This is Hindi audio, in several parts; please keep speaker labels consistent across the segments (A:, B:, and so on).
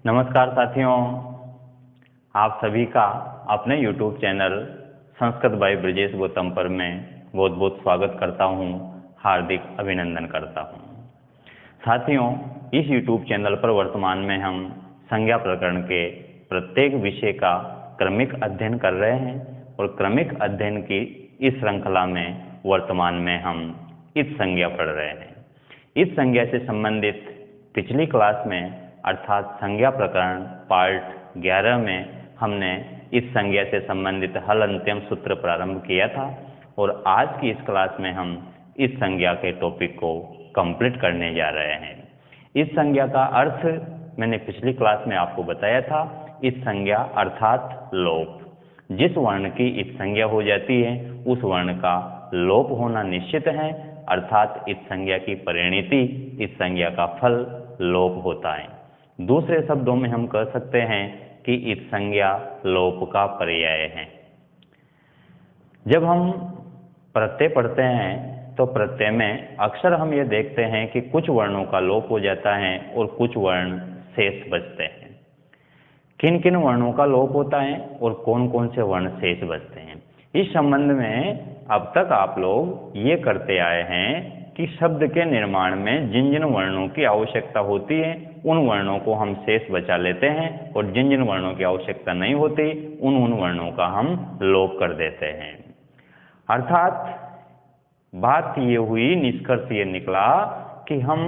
A: नमस्कार साथियों, आप सभी का अपने YouTube channel Sanskrit by Brajesh Gautam पर मैं बहुत बहुत स्वागत करता हूं, हार्दिक अभिनंदन करता हूं। साथियों, इस YouTube चैनल पर वर्तमान में हम संज्ञा प्रकरण के प्रत्येक विषय का क्रमिक अध्ययन कर रहे हैं और क्रमिक अध्ययन की इस श्रृंखला में वर्तमान में हम इस संज्ञा पढ़ रहे हैं। इस संज्ञा से संबंधित पिछली क्लास में अर्थात संज्ञा प्रकरण पार्ट 11 में हमने इस संज्ञा से संबंधित हल अंत्यम सूत्र प्रारंभ किया था और आज की इस क्लास में हम इस संज्ञा के टॉपिक को कंप्लीट करने जा रहे हैं। इस संज्ञा का अर्थ मैंने पिछली क्लास में आपको बताया था। इस संज्ञा अर्थात लोप, जिस वर्ण की इस संज्ञा हो जाती है उस वर्ण का लोप होना निश्चित है, अर्थात इस संज्ञा की परिणति, इस संज्ञा का फल लोप होता है। दूसरे शब्दों में हम कह सकते हैं कि इस संज्ञा लोप का पर्याय है। जब हम प्रत्यय पढ़ते हैं तो प्रत्यय में अक्सर हम ये देखते हैं कि कुछ वर्णों का लोप हो जाता है और कुछ वर्ण शेष बचते हैं। किन किन वर्णों का लोप होता है और कौन कौन से वर्ण शेष बचते हैं, इस संबंध में अब तक आप लोग ये करते आए हैं कि शब्द के निर्माण में जिन जिन वर्णों की आवश्यकता होती है उन वर्णों को हम शेष बचा लेते हैं और जिन जिन वर्णों की आवश्यकता नहीं होती उन वर्णों का हम लोप कर देते हैं। अर्थात बात ये हुई, निष्कर्ष ये निकला कि हम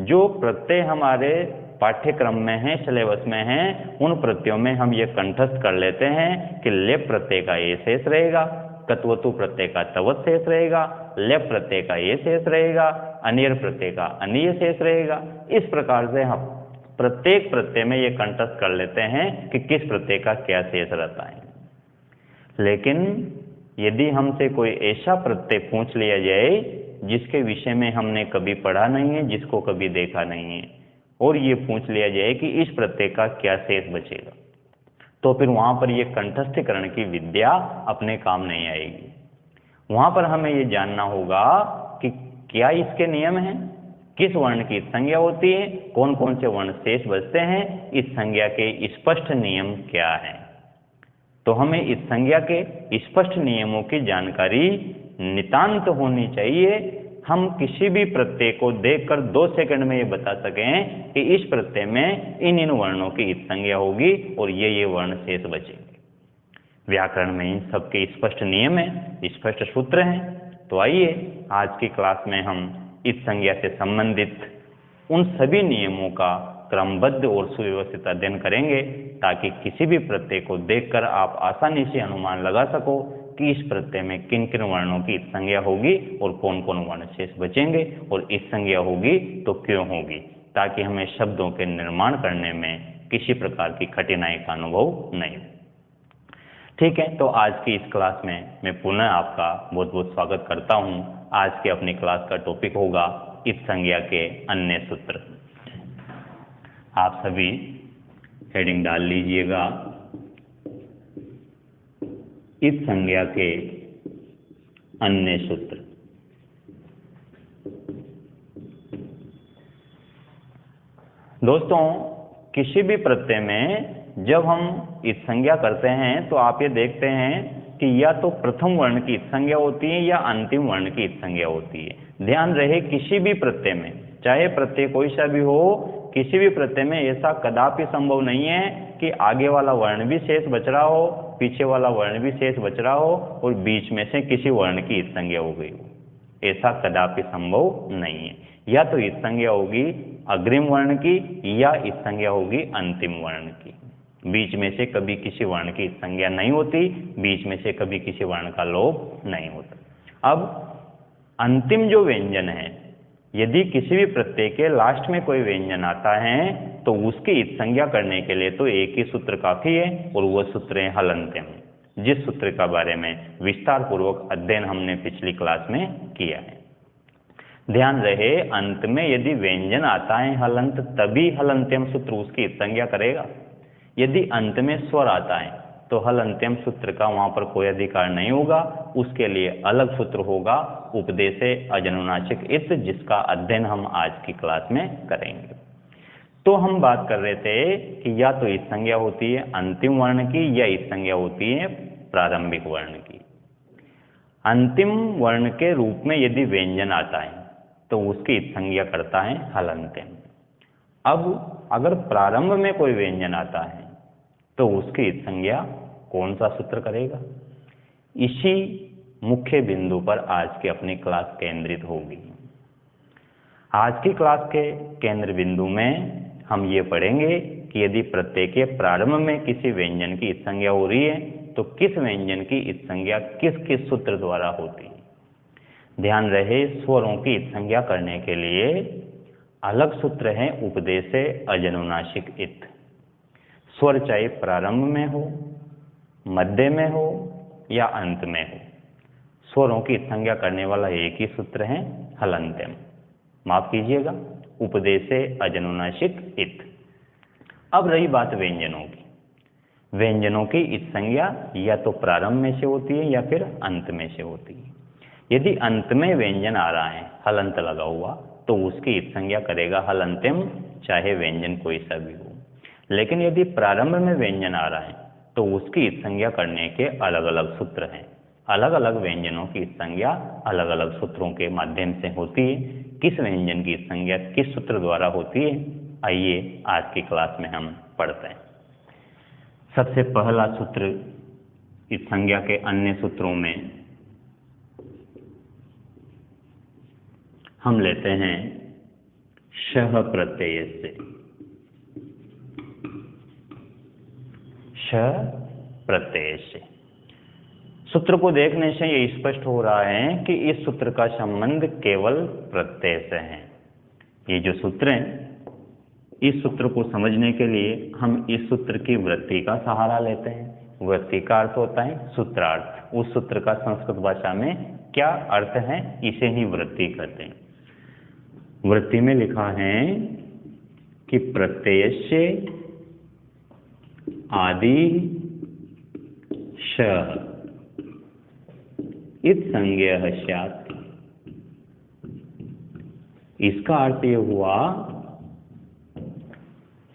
A: जो प्रत्यय हमारे पाठ्यक्रम में है, सिलेबस में है, उन प्रत्ययों में हम ये कंठस्थ कर लेते हैं कि लेप प्रत्यय का ये शेष रहेगा, तत्वतु प्रत्यय का तवत शेष रहेगा, लेप प्रत्यय का ये शेष रहेगा, अनियर प्रत्यय का अनिय शेष रहेगा। इस प्रकार से हम प्रत्येक प्रत्यय में ये कंठस्थ कर लेते हैं कि किस प्रत्यय का क्या शेष रहता है। लेकिन यदि हमसे कोई ऐसा प्रत्यय पूछ लिया जाए जिसके विषय में हमने कभी पढ़ा नहीं है, जिसको कभी देखा नहीं है, और ये पूछ लिया जाए कि इस प्रत्यय का क्या शेष बचेगा, तो फिर वहां पर ये कंठस्थीकरण की विद्या अपने काम नहीं आएगी। वहां पर हमें ये जानना होगा कि क्या इसके नियम हैं, किस वर्ण की संज्ञा होती है, कौन कौन से वर्ण शेष बचते हैं, इस संज्ञा के स्पष्ट नियम क्या हैं। तो हमें इस संज्ञा के स्पष्ट नियमों की जानकारी नितांत होनी चाहिए। हम किसी भी प्रत्यय को देखकर 2 सेकंड में ये बता सकें कि इस प्रत्यय में इन इन वर्णों की इस संज्ञा होगी और ये वर्ण शेष बचेंगे। व्याकरण में इन सबके स्पष्ट नियम हैं, स्पष्ट सूत्र हैं। तो आइए आज की क्लास में हम इस संज्ञा से संबंधित उन सभी नियमों का क्रमबद्ध और सुव्यवस्थित अध्ययन करेंगे ताकि किसी भी प्रत्यय को देखकर आप आसानी से अनुमान लगा सको कि इस प्रत्यय में किन किन वर्णों की संज्ञा होगी और कौन कौन वर्ण शेष बचेंगे और इस संज्ञा होगी तो क्यों होगी, ताकि हमें शब्दों के निर्माण करने में किसी प्रकार की कठिनाई का अनुभव नहीं हो। ठीक है, तो आज की इस क्लास में मैं पुनः आपका बहुत बहुत स्वागत करता हूं। आज की अपनी क्लास का टॉपिक होगा इस संज्ञा के अन्य सूत्र। आप सभी हेडिंग डाल लीजिएगा, इस संज्ञा के अन्य सूत्र। दोस्तों, किसी भी प्रत्यय में जब हम इस संज्ञा करते हैं तो आप ये देखते हैं कि या तो प्रथम वर्ण की संज्ञा होती है या अंतिम वर्ण की संज्ञा होती है। ध्यान रहे, किसी भी प्रत्यय में, चाहे प्रत्यय कोई सा भी हो, किसी भी प्रत्यय में ऐसा कदापि संभव नहीं है कि आगे वाला वर्ण भी शेष बच रहा हो, पीछे वाला वर्ण भी शेष बच रहा हो और बीच में से किसी वर्ण की इस संज्ञा हो गई हो। ऐसा कदापि संभव नहीं है। या तो इस संज्ञा होगी अग्रिम वर्ण की या इस संज्ञा होगी अंतिम वर्ण की। बीच में से कभी किसी वर्ण की संज्ञा नहीं होती, बीच में से कभी किसी वर्ण का लोप नहीं होता। अब अंतिम जो व्यंजन है, यदि किसी भी प्रत्यय के लास्ट में कोई व्यंजन आता है तो उसकी इस संज्ञा करने के लिए तो एक ही सूत्र काफी है और वह सूत्र है हल अंत्यम, जिस सूत्र का बारे में विस्तार पूर्वक अध्ययन हमने पिछली क्लास में किया है। ध्यान रहे, अंत में यदि व्यंजन आता है हलंत, तभी हल अंत्यम सूत्र उसकी संज्ञा करेगा। यदि अंत में स्वर आता है तो हल अंत्यम सूत्र का वहां पर कोई अधिकार नहीं होगा, उसके लिए अलग सूत्र होगा उपदेशे अजनुनासिक इत्, जिसका अध्ययन हम आज की क्लास में करेंगे। तो हम बात कर रहे थे कि या तो इस संज्ञा होती है अंतिम वर्ण की या इस संज्ञा होती है प्रारंभिक वर्ण की। अंतिम वर्ण के रूप में यदि व्यंजन आता है तो उसकी इस संज्ञा करता है हलंत्यम। अब अगर प्रारंभ में कोई व्यंजन आता है तो उसकी इस संज्ञा कौन सा सूत्र करेगा? इसी मुख्य बिंदु पर आज की अपनी क्लास केंद्रित होगी। आज की क्लास के केंद्र बिंदु में हम ये पढ़ेंगे कि यदि प्रत्यय के प्रारंभ में किसी व्यंजन की इस संज्ञा हो रही है तो किस व्यंजन की इस संज्ञा किस किस सूत्र द्वारा होती है। ध्यान रहे, स्वरों की इस संज्ञा करने के लिए अलग सूत्र हैं उपदेशे अजनुनासिक इत। स्वर चाहे प्रारंभ में हो, मध्य में हो या अंत में हो, स्वरों की संज्ञा करने वाला एक ही सूत्र है हलंत्यम। माफ कीजिएगा, उपदेशे अजनुनासिक इत। अब रही बात व्यंजनों की। व्यंजनों की इस संज्ञा या तो प्रारंभ में से होती है या फिर अंत में से होती है। यदि अंत में व्यंजन आ रहा है हलंत लगा हुआ तो उसकी इस संज्ञा करेगा हलंत्यम, चाहे व्यंजन कोई सा भी हो। लेकिन यदि प्रारंभ में व्यंजन आ रहा है तो उसकी इस संज्ञा करने के अलग अलग सूत्र हैं। अलग अलग व्यंजनों की संज्ञा अलग अलग सूत्रों के माध्यम से होती है। किस व्यंजन की संज्ञा किस सूत्र द्वारा होती है, आइए आज की क्लास में हम पढ़ते हैं। सबसे पहला सूत्र इस संज्ञा के अन्य सूत्रों में हम लेते हैं शह प्रत्यय से। शह प्रत्यय से सूत्र को देखने से ये स्पष्ट हो रहा है कि इस सूत्र का संबंध केवल प्रत्यय से है। ये जो सूत्र है, इस सूत्र को समझने के लिए हम इस सूत्र की वृत्ति का सहारा लेते हैं। वृत्ति का अर्थ होता है सूत्रार्थ। उस सूत्र का संस्कृत भाषा में क्या अर्थ है, इसे ही वृत्ति कहते हैं। वृत्ति में लिखा है कि प्रत्ययस्य आदि शः इत संज्ञेय स्यात्। इसका अर्थ यह हुआ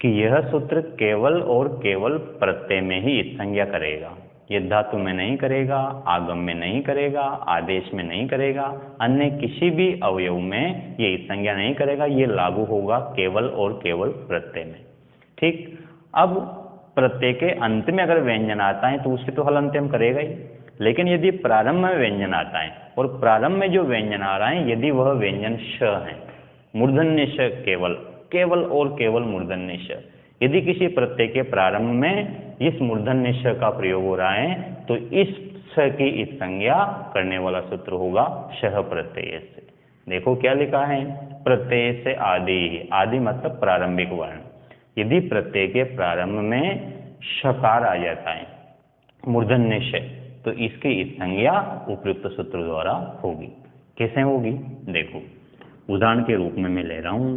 A: कि यह सूत्र केवल और केवल प्रत्यय में ही इस संज्ञा करेगा। ये धातु में नहीं करेगा, आगम में नहीं करेगा, आदेश में नहीं करेगा, अन्य किसी भी अवयव में ये इस संज्ञा नहीं करेगा। ये लागू होगा केवल और केवल प्रत्यय में। ठीक। अब प्रत्यय के अंत में अगर व्यंजन आता है तो उसे तो हलंत्यम करेगा ही। लेकिन यदि प्रारंभ में व्यंजन आता है और प्रारंभ में जो व्यंजन आ रहा है यदि वह व्यंजन श है, मूर्धन्य श, केवल और केवल मूर्धन्य श, यदि किसी प्रत्यय के प्रारंभ में इस मूर्धन्य श का प्रयोग हो रहा है तो इस श की इस संज्ञा करने वाला सूत्र होगा शह प्रत्यय से। देखो क्या लिखा है, प्रत्यय से आदि। आदि मतलब प्रारंभिक वर्ण। यदि प्रत्यय के प्रारंभ में शकार आ जाता है मूर्धन्य श, तो इसकी इस संज्ञा उपयुक्त सूत्र द्वारा होगी। कैसे होगी देखो, उदाहरण के रूप में मैं ले रहा हूं।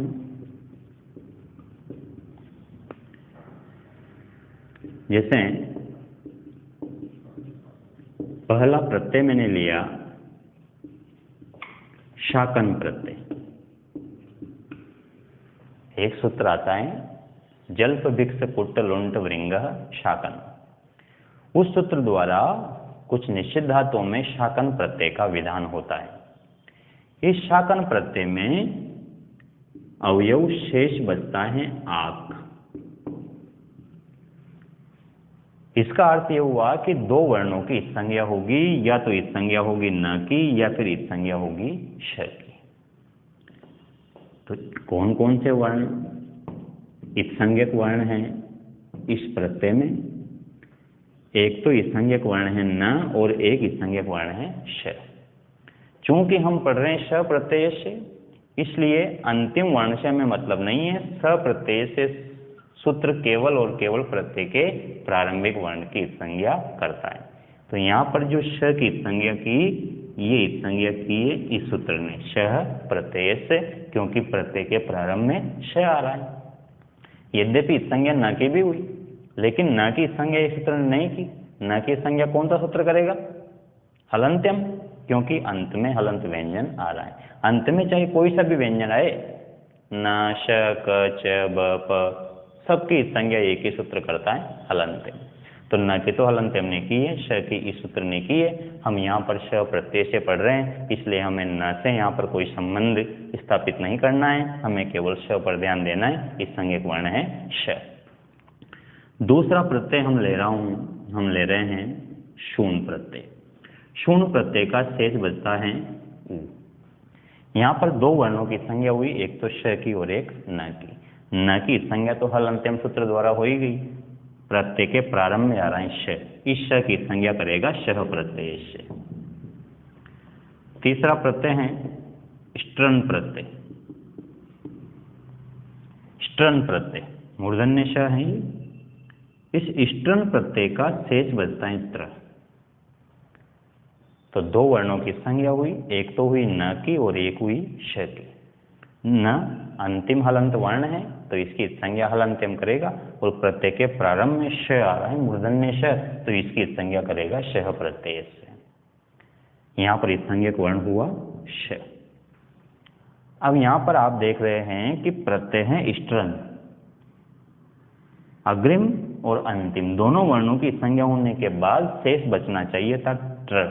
A: जैसे पहला प्रत्यय मैंने लिया शाकन प्रत्यय। एक सूत्र आता है जल्प भिक्ष कुट्ट लुंट वृंगः शाकन। उस सूत्र द्वारा कुछ निश्चित धातुओं में शाकन प्रत्यय का विधान होता है। इस शाकन प्रत्यय में अवयव शेष बचता है आक। इसका अर्थ यह हुआ कि दो वर्णों की इस संज्ञा होगी, या तो इस संज्ञा होगी न की या फिर इस संज्ञा होगी श की। तो कौन कौन से वर्ण इस संज्ञक वर्ण हैं इस प्रत्यय में? एक तो इस संज्ञक वर्ण है न और एक इस संज्ञक वर्ण है श। चूंकि हम पढ़ रहे हैं श प्रत्यय से, इसलिए अंतिम वर्ण से हमें मतलब नहीं है। स प्रत्यय से सूत्र केवल और केवल प्रत्यय के प्रारंभिक वर्ण की संज्ञा करता है। तो यहाँ पर जो श की संज्ञा की, ये इस संज्ञा की है इस सूत्र ने शह प्रत्यय से, क्योंकि प्रत्यय के प्रारंभ में श आ रहा है। यद्यपि इस संज्ञा न की भी हुई, लेकिन न की संज्ञा इस सूत्र ने नहीं की। न की संज्ञा कौन सा सूत्र करेगा? हलंत्यम, क्योंकि अंत में हलंत व्यंजन आ रहा है। अंत में चाहे कोई सा भी व्यंजन आए, न, श, क, च, ब, प सबकी संज्ञा एक ही सूत्र करता है, हलंत्यम। तो न की तो हलंत्यम ने की है, श की इस सूत्र ने की है। हम यहाँ पर श प्रत्यय से पढ़ रहे हैं, इसलिए हमें न से यहाँ पर कोई संबंध स्थापित नहीं करना है, हमें केवल श पर ध्यान देना है। इस संज्ञक वर्ण है श। दूसरा प्रत्यय हम ले रहे हैं शून्य प्रत्यय। शून्य प्रत्यय का शेष बचता है उ। यहाँ पर दो वर्णों की संज्ञा हुई, एक तो श की और एक न की। न की संज्ञा तो हलंत्यम सूत्र द्वारा हो ही गई, प्रत्यय के प्रारंभ में आ रहा है श, इस श की संज्ञा करेगा शह प्रत्यय से। तीसरा प्रत्यय है स्ट्रन प्रत्यय। स्ट्रन प्रत्यय मूर्धन्य श है। इस स्ट्रन प्रत्यय का शेष बचता है त्र। तो दो वर्णों की संज्ञा हुई, एक तो हुई न की और एक हुई श की। न अंतिम हलंत वर्ण है, तो इसकी संज्ञा हलंत्यम करेगा, और प्रत्यय के प्रारंभ में श आ रहा है मूर्धन्य श, तो इसकी संज्ञा करेगा शह प्रत्यय से। यहाँ पर इस संज्ञक वर्ण हुआ श। अब यहाँ पर आप देख रहे हैं कि प्रत्यय है स्ट्रन। अग्रिम और अंतिम दोनों वर्णों की संज्ञा होने के बाद शेष बचना चाहिए था ट्र।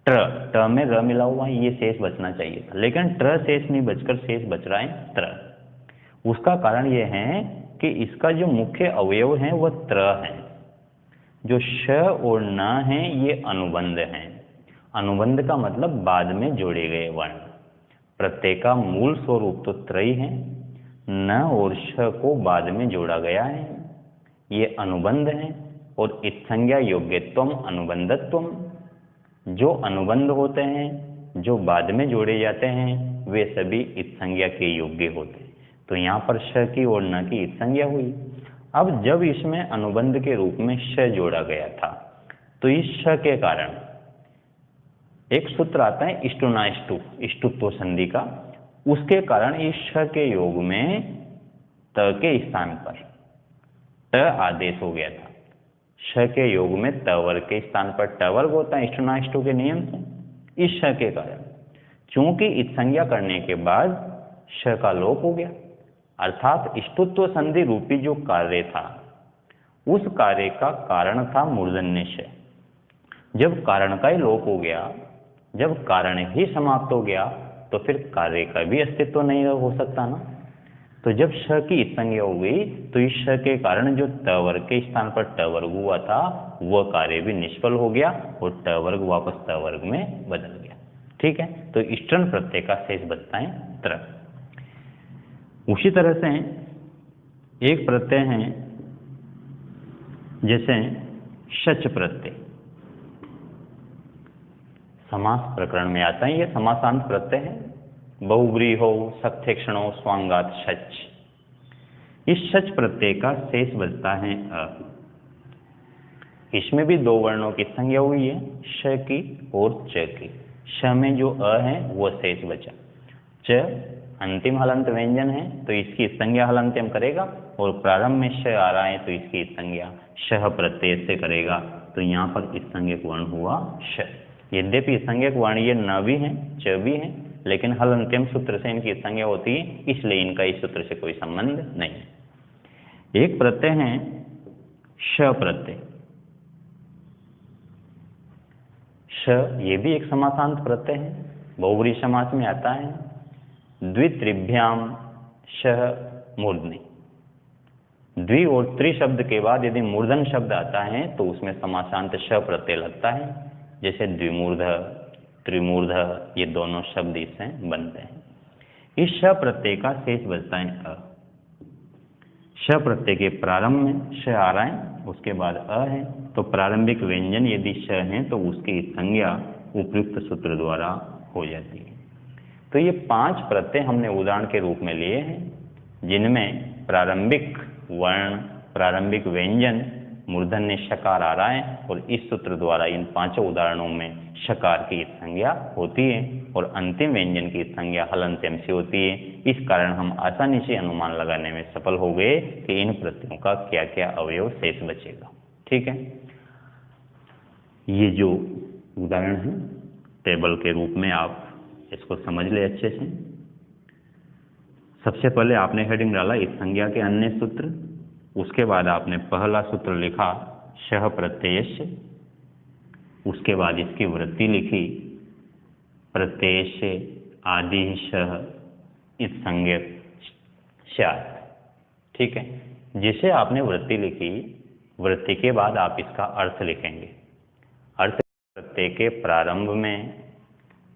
A: ट में र मिला हुआ है, ये शेष बचना चाहिए था, लेकिन ट्र शेष नहीं बचकर शेष बच रहा है त्र। उसका कारण ये है कि इसका जो मुख्य अवयव है वह त्र है। जो श और न है ये अनुबंध हैं। अनुबंध का मतलब बाद में जोड़े गए वर्ण। प्रत्यय का मूल स्वरूप तो त्र ही है, न और श को बाद में जोड़ा गया है, ये अनुबंध है। और इत्संज्ञा योग्यत्वम अनुबंधत्वम, जो अनुबंध होते हैं, जो बाद में जोड़े जाते हैं, वे सभी इत्संज्ञा के योग्य होते हैं। तो यहाँ पर श की और न की इत्संज्ञा हुई। अब जब इसमें अनुबंध के रूप में श जोड़ा गया था, तो इस श के कारण एक सूत्र आता है इष्टुनाष्टु, इष्टुत्व संधि का। उसके कारण इस श के योग में त के स्थान पर ट आदेश हो गया था। श के योग में त वर्ग के स्थान पर ट वर्ग होता है इष्टुनाष्टु के नियम से। इस श के कारण चूंकि इत्संज्ञा करने के बाद श का लोप हो गया, अर्थात इष्टुत्व संधि रूपी जो कार्य था, उस कार्य का कारण था मूर्धन्य श। जब कारण का ही लोप हो गया, जब कारण ही समाप्त हो गया, तो फिर कार्य का भी अस्तित्व नहीं हो सकता ना। तो जब श की संज्ञा हो गई, तो इस श के कारण जो त वर्ग के स्थान पर ट वर्ग हुआ था, वह कार्य भी निष्फल हो गया और ट वर्ग वापस त वर्ग में बदल गया। ठीक है, तो स्ट्रन प्रत्यय का शेष बचता है त्र। उसी तरह से एक प्रत्यय है जैसे शच प्रत्यय, समास प्रकरण में आता है, यह समासांत प्रत्यय है। बहुव्रीहो सत्थेक्षणो स्वांगात शच। इस शच प्रत्यय का शेष बचता है अ। इसमें भी दो वर्णों की संज्ञा हुई है, श की और च की। श में जो अ है वह शेष बचा। च अंतिम हलंत व्यंजन है, तो इसकी संज्ञा हलंत्यम करेगा, और प्रारंभ में श आ रहा है, तो इसकी संज्ञा शह प्रत्यय से करेगा। तो यहाँ पर इस संज्ञक वर्ण हुआ श। यद्यपि संज्ञक वर्ण ये न भी है, च भी है, लेकिन हलंत्यम सूत्र से इनकी संज्ञा होती है, इसलिए इनका इस सूत्र से कोई संबंध नहीं। एक प्रत्यय है श प्रत्यय। श ये भी एक समासांत प्रत्यय है, बहुव्रीहि समास में आता है। द्वित्रिभ्याम शह मूर्धनि। द्वि और त्रि शब्द के बाद यदि मूर्धन शब्द आता है तो उसमें समासांत श प्रत्यय लगता है, जैसे द्विमूर्ध, त्रिमूर्ध, ये दोनों शब्द इससे बनते हैं। इस श प्रत्यय का शेष बचता है अ। श प्रत्यय के प्रारंभ में श आ रहा है, उसके बाद अ है, तो प्रारंभिक व्यंजन यदि श है तो उसकी संज्ञा उपयुक्त सूत्र द्वारा हो जाती है। तो ये 5 प्रत्यय हमने उदाहरण के रूप में लिए हैं, जिनमें प्रारंभिक वर्ण, प्रारंभिक व्यंजन मूर्धन्य शकार आ रहा है, और इस सूत्र द्वारा इन 5 उदाहरणों में शकार की संज्ञा होती है और अंतिम व्यंजन की संज्ञा हलंत्यम से होती है। इस कारण हम आसानी से अनुमान लगाने में सफल हो गए कि इन प्रत्ययों का क्या क्या अवयव शेष बचेगा। ठीक है, ये जो उदाहरण है टेबल के रूप में आप इसको समझ ले अच्छे से। सबसे पहले आपने हेडिंग डाला इस संज्ञा के अन्य सूत्र, उसके बाद आपने पहला सूत्र लिखा शह प्रत्ययस्य, उसके बाद इसकी वृत्ति लिखी प्रत्ययस्य आदि शह इस संज्ञक स्यात्। ठीक है, जिसे आपने वृत्ति लिखी, वृत्ति के बाद आप इसका अर्थ लिखेंगे। अर्थ प्रत्यय के प्रारंभ में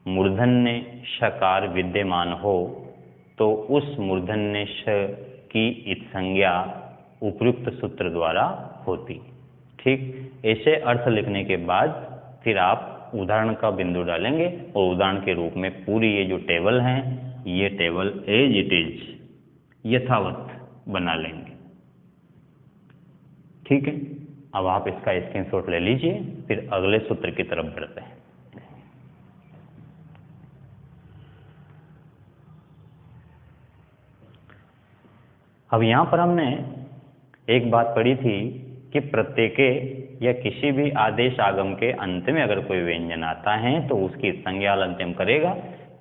A: मूर्धन्य षकार विद्यमान हो तो उस मूर्धन्य ष की इत संज्ञा उपयुक्त सूत्र द्वारा होती। ठीक, ऐसे अर्थ लिखने के बाद फिर आप उदाहरण का बिंदु डालेंगे और उदाहरण के रूप में पूरी ये जो टेबल है, ये टेबल एज इट इज यथावत बना लेंगे। ठीक है, अब आप इसका स्क्रीनशॉट ले लीजिए, फिर अगले सूत्र की तरफ बढ़ते हैं। अब यहां पर हमने एक बात पढ़ी थी कि प्रत्येक या किसी भी आदेश आगम के अंत में अगर कोई व्यंजन आता है तो उसकी संज्ञा अलंत्यम करेगा,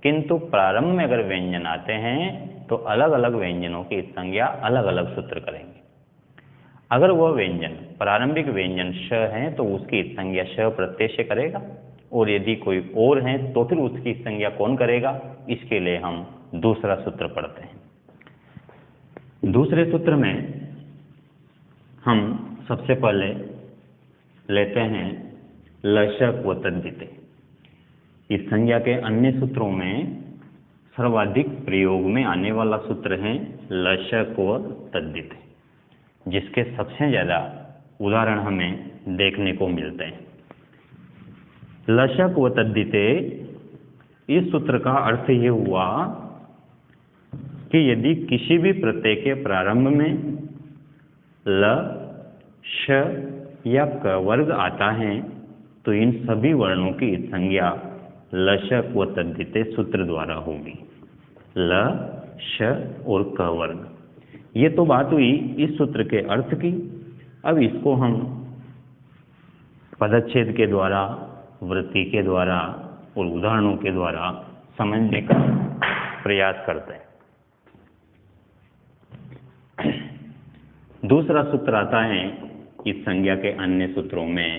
A: किंतु प्रारंभ में अगर व्यंजन आते हैं तो अलग अलग व्यंजनों की संज्ञा अलग अलग सूत्र करेंगे। अगर वह व्यंजन प्रारंभिक व्यंजन श है तो उसकी संज्ञा श प्रत्यय से करेगा, और यदि कोई और है तो फिर उसकी संज्ञा कौन करेगा, इसके लिए हम दूसरा सूत्र पढ़ते हैं। दूसरे सूत्र में हम सबसे पहले लेते हैं लशक व तद्धिते। इस संज्ञा के अन्य सूत्रों में सर्वाधिक प्रयोग में आने वाला सूत्र है लशक व तद्धिते, जिसके सबसे ज्यादा उदाहरण हमें देखने को मिलते हैं। लशक व तद्धिते, इस सूत्र का अर्थ ये हुआ कि यदि किसी भी प्रत्यय के प्रारंभ में ल, श या क वर्ग आता है तो इन सभी वर्णों की संज्ञा लशक व तद्धिते सूत्र द्वारा होगी। ल, श और क वर्ग, ये तो बात हुई इस सूत्र के अर्थ की। अब इसको हम पदच्छेद के द्वारा, वृत्ति के द्वारा और उदाहरणों के द्वारा समझने का प्रयास करते हैं। दूसरा सूत्र आता है इस संज्ञा के अन्य सूत्रों में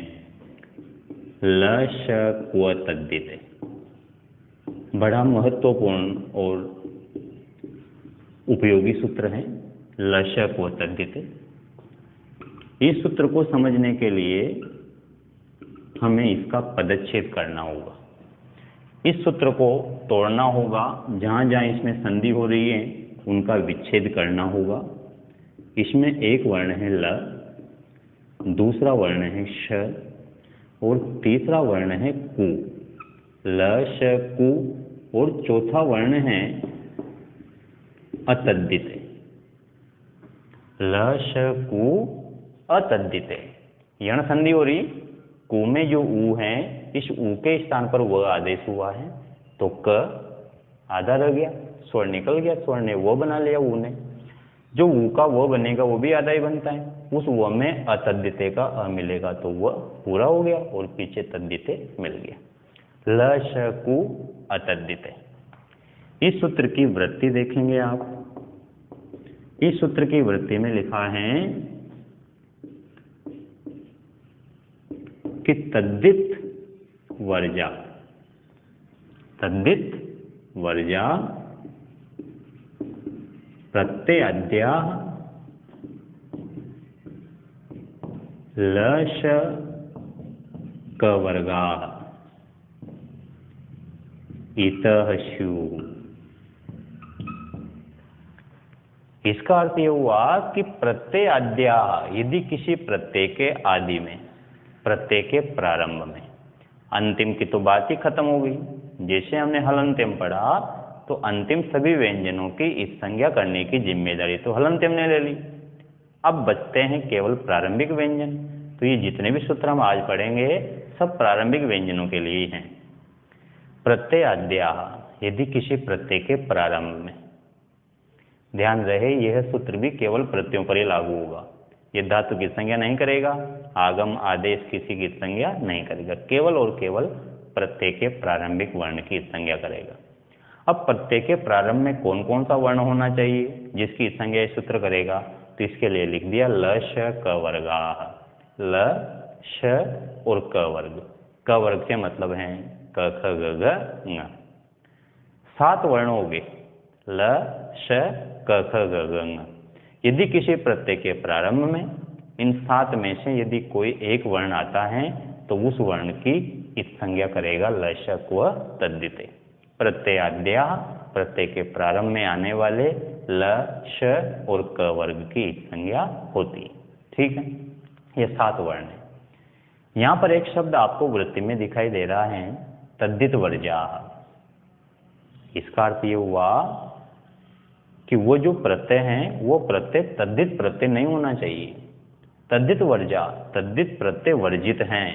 A: लशक व तद्धिते। बड़ा महत्वपूर्ण और उपयोगी सूत्र है लशक व तद्धिते। इस सूत्र को समझने के लिए हमें इसका पदच्छेद करना होगा, इस सूत्र को तोड़ना होगा, जहां जहां इसमें संधि हो रही है उनका विच्छेद करना होगा। इसमें एक वर्ण है ल, दूसरा वर्ण है श और तीसरा वर्ण है कु। ल, श, कु और चौथा वर्ण है अतद्धिते। ल, श, कु अतद्धिते, यण संधि हो रही, कु में जो ऊ है इस ऊ के स्थान पर व आदेश हुआ है तो क आधा रह गया, स्वर निकल गया, स्वर ने वो बना लिया ऊ ने। जो ऊ का वो बनेगा वो भी आधा ही बनता है, उस व में अतद्धिते का अ मिलेगा तो वह पूरा हो गया और पीछे तद्धिते मिल गया। ल, श, कु अतद्धिते। इस सूत्र की वृत्ति देखेंगे आप। इस सूत्र की वृत्ति में लिखा है कि तद्धित वर्जा, तद्धित वर्जा प्रत्ययाद्या ल, श, क वर्गा इतः स्युः। इसका अर्थ यह हुआ कि प्रत्ययाद्या, यदि किसी प्रत्यय के आदि में, प्रत्यय के प्रारंभ में, अंतिम की तो बात ही खत्म हो गई। जैसे हमने हलंत्यम पढ़ा तो अंतिम सभी व्यंजनों की इस संज्ञा करने की जिम्मेदारी तो हलंत्यम ने ले ली। अब बचते हैं केवल प्रारंभिक व्यंजन। तो ये जितने भी सूत्र हम आज पढ़ेंगे सब प्रारंभिक व्यंजनों के लिए ही हैं। प्रत्ययाद्या, यदि किसी प्रत्यय के प्रारंभ में, ध्यान रहे यह सूत्र भी केवल प्रत्ययों पर ही लागू होगा, यह धातु की संज्ञा नहीं करेगा, आगम आदेश किसी की संज्ञा नहीं करेगा, केवल और केवल प्रत्यय के प्रारंभिक वर्ण की संज्ञा करेगा। अब प्रत्यय के प्रारंभ में कौन कौन सा वर्ण होना चाहिए जिसकी इस संज्ञा ये सूत्र करेगा, तो इसके लिए लिख दिया ल श क वर्गा। ल श और क वर्ग, क वर्ग से मतलब है क ख ग घ ङ। 7 वर्ण हो गए ल श क ख ग घ ङ। यदि किसी प्रत्यय के प्रारंभ में इन 7 में से यदि कोई एक वर्ण आता है तो उस वर्ण की इस संज्ञा करेगा ल श व तद्धिते। प्रत्ययाद्या प्रत्यय के प्रारंभ में आने वाले ल श और क वर्ग की संज्ञा होती है। ठीक है, ये 7 वर्ण है। यहाँ पर एक शब्द आपको वृत्ति में दिखाई दे रहा है तद्धित वर्जा। इसका अर्थ ये हुआ कि वो जो प्रत्यय है वो प्रत्यय तद्धित प्रत्यय नहीं होना चाहिए। तद्धित वर्जा, तद्धित प्रत्यय वर्जित हैं।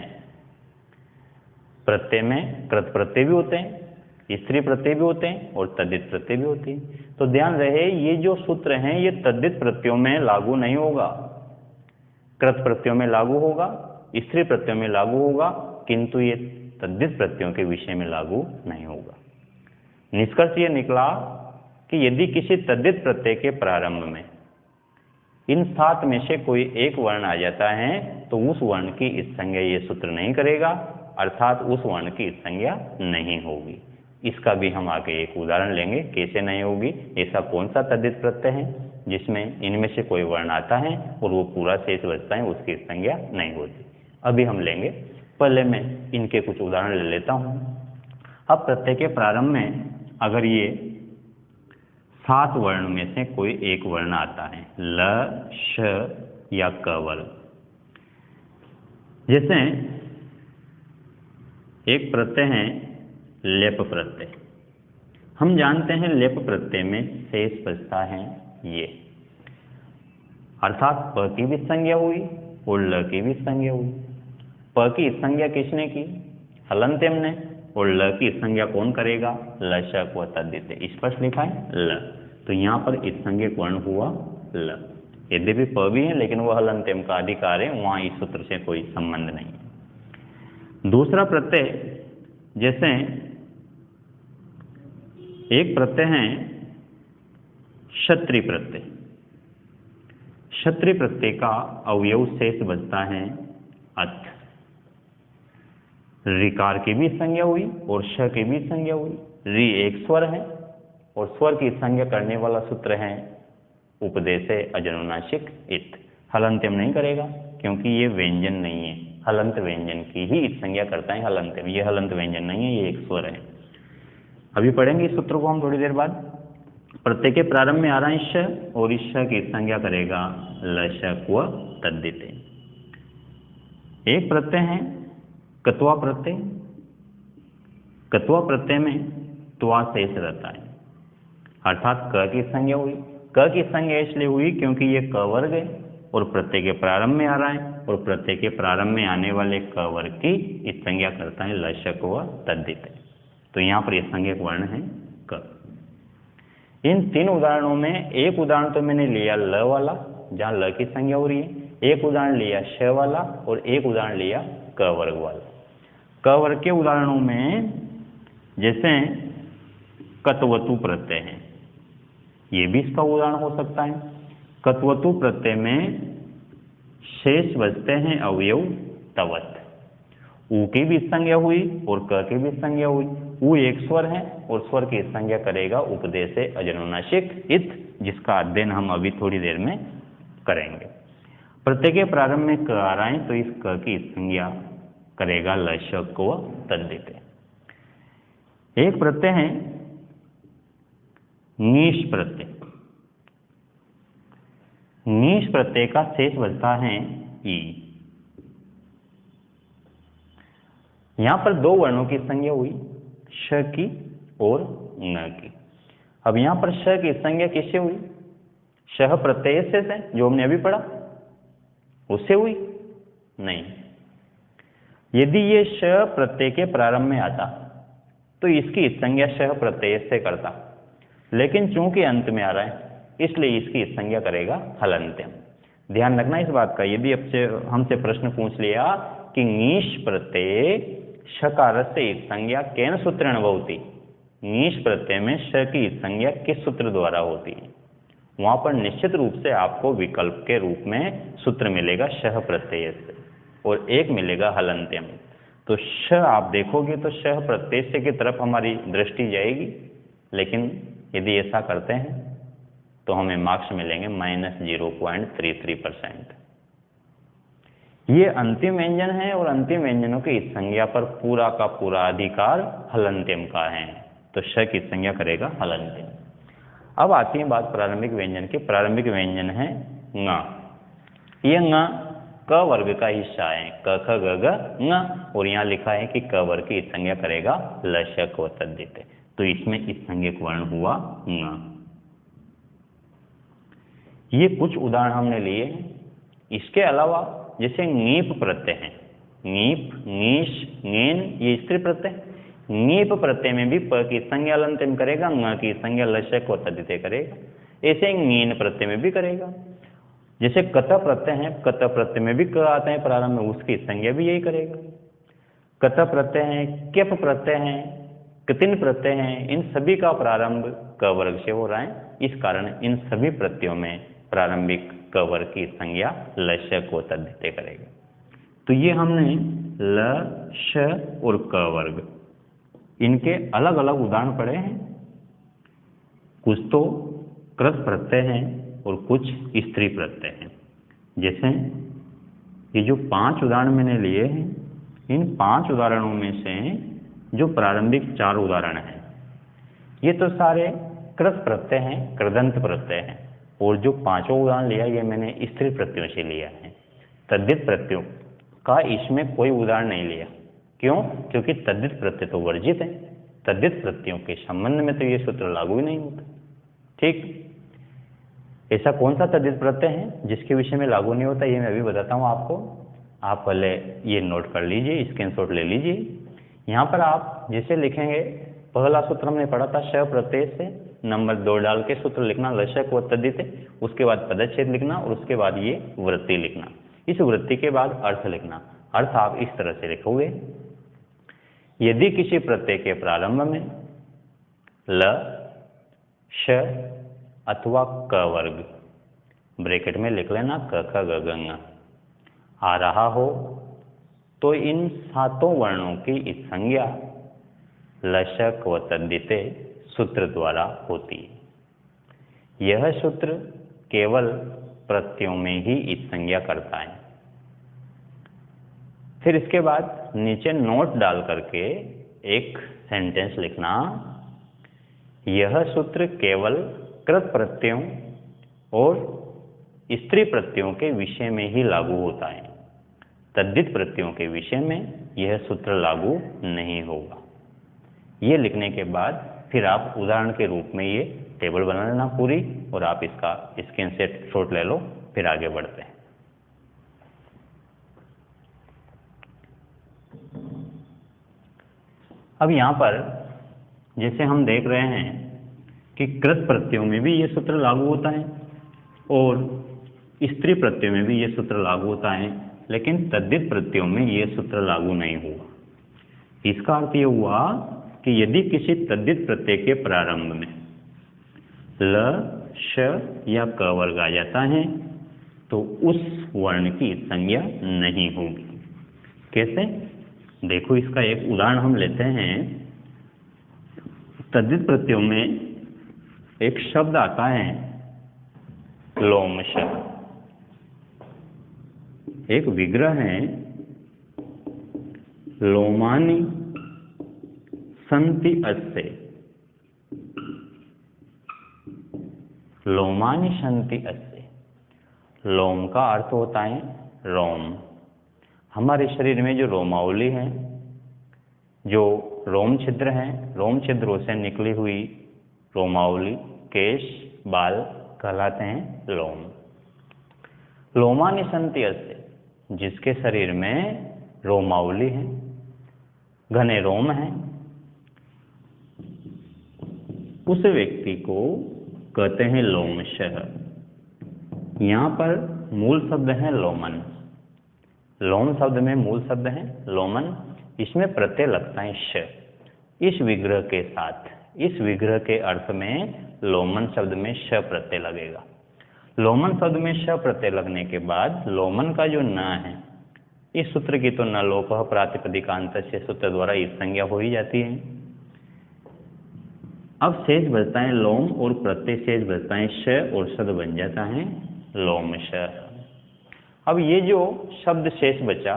A: प्रत्यय में कृत प्रत्यय भी होते हैं, स्त्री प्रत्यय भी होते हैं और तद्धित प्रत्यय भी होती है। तो ध्यान रहे ये जो सूत्र हैं ये तद्धित प्रत्ययों में लागू नहीं होगा, कृत प्रत्ययों में लागू होगा, स्त्री प्रत्ययों में लागू होगा, किंतु ये तद्धित प्रत्ययों के विषय में लागू नहीं होगा। निष्कर्ष ये निकला कि यदि किसी तद्धित प्रत्यय के प्रारंभ में इन 7 में से कोई एक वर्ण आ जाता है तो उस वर्ण की इस संज्ञा ये सूत्र नहीं करेगा, अर्थात उस वर्ण की इस संज्ञा नहीं होगी। इसका भी हम आगे एक उदाहरण लेंगे कैसे नहीं होगी। ऐसा कौन सा तद्धित प्रत्यय है जिसमें इनमें से कोई वर्ण आता है और वो पूरा शेष बचता है, उसकी संज्ञा नहीं होती, अभी हम लेंगे। पहले मैं इनके कुछ उदाहरण ले लेता हूँ। अब प्रत्यय के प्रारंभ में अगर ये 7 वर्ण में से कोई एक वर्ण आता है ल श या क वर्ग, जैसे एक प्रत्यय है लेप प्रत्यय। हम जानते हैं लेप प्रत्यय में शेष बचता है ये, अर्थात प की भी संज्ञा हुई और ल की भी संज्ञा हुई। प की संज्ञा किसने की? हलंत्यम ने। और ल की संज्ञा कौन करेगा? ल श व तद्धिते। स्पष्ट लिखा है ल, तो यहाँ पर इस संज्ञा वर्ण हुआ ल। यद्यपि प भी है लेकिन वह हलंत्यम का अधिकार है, वहाँ इस सूत्र से कोई संबंध नहीं है। दूसरा प्रत्यय, जैसे एक प्रत्यय है क्षत्रिय प्रत्यय। क्षत्रिय प्रत्यय का अवयव शेष बचता है अथ। ऋकार की भी संज्ञा हुई और श की भी संज्ञा हुई। रि एक स्वर है और स्वर की संज्ञा करने वाला सूत्र है उपदेशे अजनुनासिक इत। हलंत्यम नहीं करेगा क्योंकि ये व्यंजन नहीं है, हलंत व्यंजन की ही इस संज्ञा करता है हलंत्यम। ये हलंत व्यंजन नहीं है, ये एक स्वर है। अभी पढ़ेंगे इस सूत्र को हम थोड़ी देर बाद। प्रत्यय के प्रारंभ में आ रहा है श और इस श की संज्ञा करेगा ल श व तद्धिते। एक प्रत्यय है कत्वा प्रत्यय। कत्वा प्रत्यय में त्वा शेष रहता है, अर्थात क की संज्ञा हुई। क की संज्ञा इसलिए हुई क्योंकि ये क वर्ग है और प्रत्यय के प्रारंभ में आ रहा है, और प्रत्यय के प्रारंभ में आने वाले क वर्ग की इस संज्ञा करता है ल श व तद्धिते। तो यहाँ पर यह संज्ञक वर्ण है क। इन 3 उदाहरणों में एक उदाहरण तो मैंने लिया ल वाला जहाँ ल की संज्ञा हो रही है, एक उदाहरण लिया श वाला और एक उदाहरण लिया क वर्ग वाला। क वर्ग के उदाहरणों में जैसे कत्वतु प्रत्यय है, ये भी इसका उदाहरण हो सकता है। कत्वतु प्रत्यय में शेष बचते हैं अवयव तवत। ऊ की भी संज्ञा हुई और क की भी संज्ञा हुई। ऊ एक स्वर है और स्वर की संज्ञा करेगा उपदेशे अजनुनासिक इत, जिसका अध्ययन हम अभी थोड़ी देर में करेंगे। प्रत्यय के प्रारंभ में क आ रहा है तो इस क की संज्ञा करेगा ल श व तद्धिते। एक प्रत्यय है नीश प्रत्यय। नीश प्रत्यय का शेष बचता है ई। यहां पर 2 वर्णों की संज्ञा हुई, श की और न की। अब यहां पर श की संज्ञा किससे हुई? शह प्रत्यय से जो हमने अभी पढ़ा उससे हुई? नहीं। यदि ये श प्रत्यय के प्रारंभ में आता तो इसकी संज्ञा शह प्रत्यय से करता, लेकिन चूंकि अंत में आ रहा है इसलिए इसकी संज्ञा करेगा हलंत्यम। ध्यान रखना इस बात का। यदि हमसे प्रश्न पूछ लिया कि नीश प्रत्यय शकार से संज्ञा केन सूत्रेण भवति, ङीश प्रत्यय में श की संज्ञा किस सूत्र द्वारा होती है, वहां पर निश्चित रूप से आपको विकल्प के रूप में सूत्र मिलेगा शह प्रत्यय से और एक मिलेगा हलंत्यम। तो श आप देखोगे तो शह प्रत्यय से की तरफ हमारी दृष्टि जाएगी, लेकिन यदि ऐसा करते हैं तो हमें मार्क्स मिलेंगे -0.33%। ये अंतिम व्यंजन है और अंतिम व्यंजनों की इस संज्ञा पर पूरा का पूरा अधिकार हलंत्यम का है, तो श की संज्ञा करेगा हलंत्यम। अब आती है बात प्रारंभिक व्यंजन की। प्रारंभिक व्यंजन है ङ। ये ङ क वर्ग का हिस्सा है, क ख ग घ ङ, और यहाँ लिखा है कि क वर्ग की संज्ञा करेगा लशक व तद्धित, तो इसमें इस संज्ञक वर्ण हुआ ङ। ये कुछ उदाहरण हमने लिए हैं। इसके अलावा जैसे ङीप प्रत्यय है, ङीप, ङीश, ङेन, ये स्त्री प्रत्यय। ङीप प्रत्यय में भी प की संज्ञा हलंत्यम करेगा, ङ की संज्ञा लशक व तद्धित करेगा। ऐसे ङीन प्रत्यय में भी करेगा। जैसे कत प्रत्यय है, कत प्रत्यय में भी क आते हैं प्रारंभ में, उसकी संज्ञा भी यही करेगा। कत प्रत्यय है, क्यप प्रत्यय है, कतिन प्रत्यय है, इन सभी का प्रारंभ क वर्ग से हो रहा है। इस कारण इन सभी प्रत्ययों में प्रारंभिक क वर्ग की संज्ञा लशक व तद्धित करेगा। तो ये हमने ल, श और क वर्ग, इनके अलग अलग उदाहरण पढ़े हैं। कुछ तो कृत प्रत्यय हैं और कुछ स्त्री प्रत्यय हैं। जैसे ये जो 5 उदाहरण मैंने लिए हैं, इन 5 उदाहरणों में से जो प्रारंभिक 4 उदाहरण हैं, ये तो सारे कृत प्रत्यय हैं, कृदंत प्रत्यय हैं, और जो 5वां उदाहरण लिया ये मैंने स्त्री प्रत्ययों से लिया है। तद्धित प्रत्ययों का इसमें कोई उदाहरण नहीं लिया। क्यों? क्योंकि तद्धित प्रत्यय तो वर्जित है। तद्धित प्रत्ययों के संबंध में तो ये सूत्र लागू ही नहीं होता। ठीक, ऐसा कौन सा तद्धित प्रत्यय है जिसके विषय में लागू नहीं होता, ये मैं अभी बताता हूँ आपको। आप पहले ये नोट कर लीजिए, स्क्रीनशॉट ले लीजिए। यहाँ पर आप जैसे लिखेंगे, पहला सूत्र हमने पढ़ा था श प्रत्यय से, नंबर 2 डाल के सूत्र लिखना लशक व तद्धित, उसके बाद पदच्छेद लिखना और उसके बाद ये वृत्ति लिखना। इस वृत्ति के बाद अर्थ लिखना। अर्थ आप इस तरह से लिखोगे, यदि किसी प्रत्यय के प्रारंभ में ल, श अथवा क वर्ग, ब्रैकेट में लिख लेना क ख ग घ ङ, आ रहा हो तो इन 7 वर्णों की इस संज्ञा लशक व तद्धित सूत्र द्वारा होती है। यह सूत्र केवल प्रत्ययों में ही इस संज्ञा करता है। फिर इसके बाद नीचे नोट डाल करके एक सेंटेंस लिखना, यह सूत्र केवल कृत प्रत्ययों और स्त्री प्रत्ययों के विषय में ही लागू होता है। तद्धित प्रत्ययों के विषय में यह सूत्र लागू नहीं होगा। ये लिखने के बाद फिर आप उदाहरण के रूप में ये टेबल बना लेना पूरी, और आप इसका स्क्रीनशॉट ले लो। फिर आगे बढ़ते हैं। अब यहाँ पर जैसे हम देख रहे हैं कि कृत प्रत्ययों में भी ये सूत्र लागू होता है और स्त्री प्रत्ययों में भी ये सूत्र लागू होता है, लेकिन तद्धित प्रत्ययों में ये सूत्र लागू नहीं हुआ। इसका अर्थ ये हुआ कि यदि किसी तद्धित प्रत्यय के प्रारंभ में ल, श या क वर्ग आ जाता है तो उस वर्ण की संज्ञा नहीं होगी। कैसे? देखो, इसका एक उदाहरण हम लेते हैं। तद्धित प्रत्ययों में एक शब्द आता है लोमश, एक विग्रह है लोमानि संति अस्य। लोमानि संति अस्य, लोम का अर्थ होता है रोम। हमारे शरीर में जो रोमावली है, जो रोम छिद्र हैं, रोम छिद्रों से निकली हुई रोमावली, केश, बाल कहलाते हैं लोम। लोमानि संति अस्य, जिसके शरीर में रोमावली है, घने रोम है, उस व्यक्ति को कहते हैं लोमशः। यहाँ पर मूल शब्द है लोमन। लोम शब्द में मूल शब्द है लोमन, इसमें प्रत्यय लगता है श। इस विग्रह के साथ, इस विग्रह के अर्थ में लोमन शब्द में श प्रत्यय लगेगा। लोमन शब्द में श प्रत्यय लगने के बाद लोमन का जो न है, इस सूत्र की तो न लोप प्रातिपदिकांत से सूत्र द्वारा इस संज्ञा हो ही जाती है। अब शेष बचता है लोम और प्रत्यय शेष बचता है श और शब्द बन जाता है लोमशः। अब ये जो शब्द शेष बचा,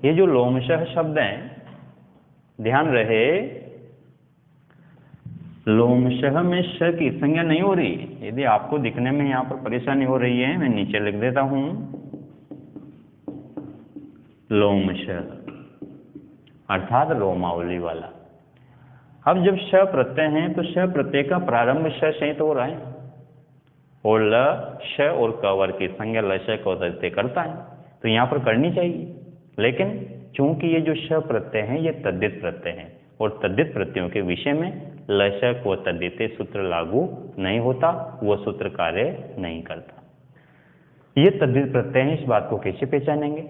A: ये जो लोमशः शब्द है, ध्यान रहे लोमशः में श की संज्ञा नहीं हो रही। यदि आपको दिखने में यहाँ पर परेशानी हो रही है, मैं नीचे लिख देता हूं लोमशः, अर्थात रोमावली वाला। अब जब श प्रत्यय है तो श प्रत्यय का प्रारंभ श से तो हो रहा है और ल श और क वर्ग की संज्ञा ल श को तद्धित करता है, तो यहाँ पर करनी चाहिए। लेकिन चूंकि ये जो श प्रत्यय है ये तद्धित प्रत्यय है और तद्धित प्रत्ययों के विषय में ल श को तद्धित सूत्र लागू नहीं होता, वो सूत्र कार्य नहीं करता। ये तद्धित प्रत्यय है, इस बात को कैसे पहचानेंगे?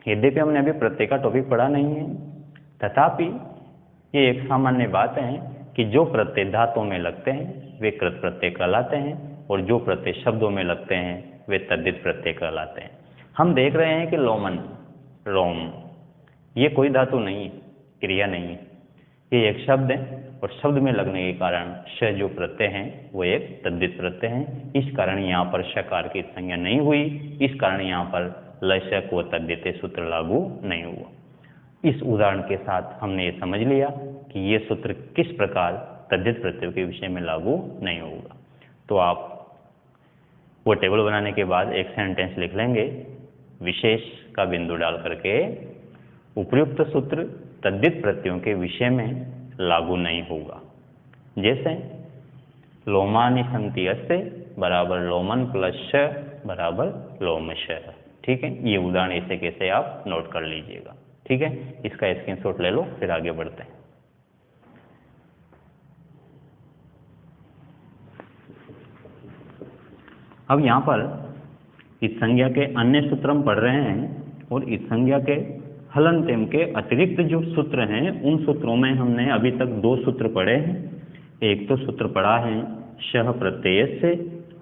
A: यद्यपि हमने अभी प्रत्यय का टॉपिक पढ़ा नहीं है, तथापि ये एक सामान्य बात है कि जो प्रत्यय धातुओं में लगते हैं वे कृत प्रत्यय कहलाते हैं और जो प्रत्यय शब्दों में लगते हैं वे तद्धित प्रत्यय कहलाते हैं। हम देख रहे हैं कि लोमन, रोम, ये कोई धातु नहीं है, क्रिया नहीं है, ये एक शब्द है और शब्द में लगने के कारण श जो प्रत्यय है वो एक तद्धित प्रत्यय है। इस कारण यहाँ पर शकार की संज्ञा नहीं हुई, इस कारण यहाँ पर ल श को तद्धित सूत्र लागू नहीं हुआ। इस उदाहरण के साथ हमने ये समझ लिया कि ये सूत्र किस प्रकार तद्धित प्रत्ययों के विषय में लागू नहीं होगा। तो आप वो टेबल बनाने के बाद एक सेंटेंस लिख लेंगे, विशेष का बिंदु डाल करके उपयुक्त सूत्र तद्धित प्रत्ययों के विषय में लागू नहीं होगा। जैसे लोमानि सन्ति अस्य बराबर लोमन प्लस श बराबर लोमशः। ठीक है, ये उदाहरण ऐसे कैसे आप नोट कर लीजिएगा। ठीक है, इसका स्क्रीनशॉट ले लो, फिर आगे बढ़ते हैं। अब यहाँ पर इस संज्ञा के अन्य सूत्र हम पढ़ रहे हैं और इस संज्ञा के हलन्त्यम के अतिरिक्त जो सूत्र हैं उन सूत्रों में हमने अभी तक दो सूत्र पढ़े हैं। एक तो सूत्र पढ़ा है शः प्रत्यय से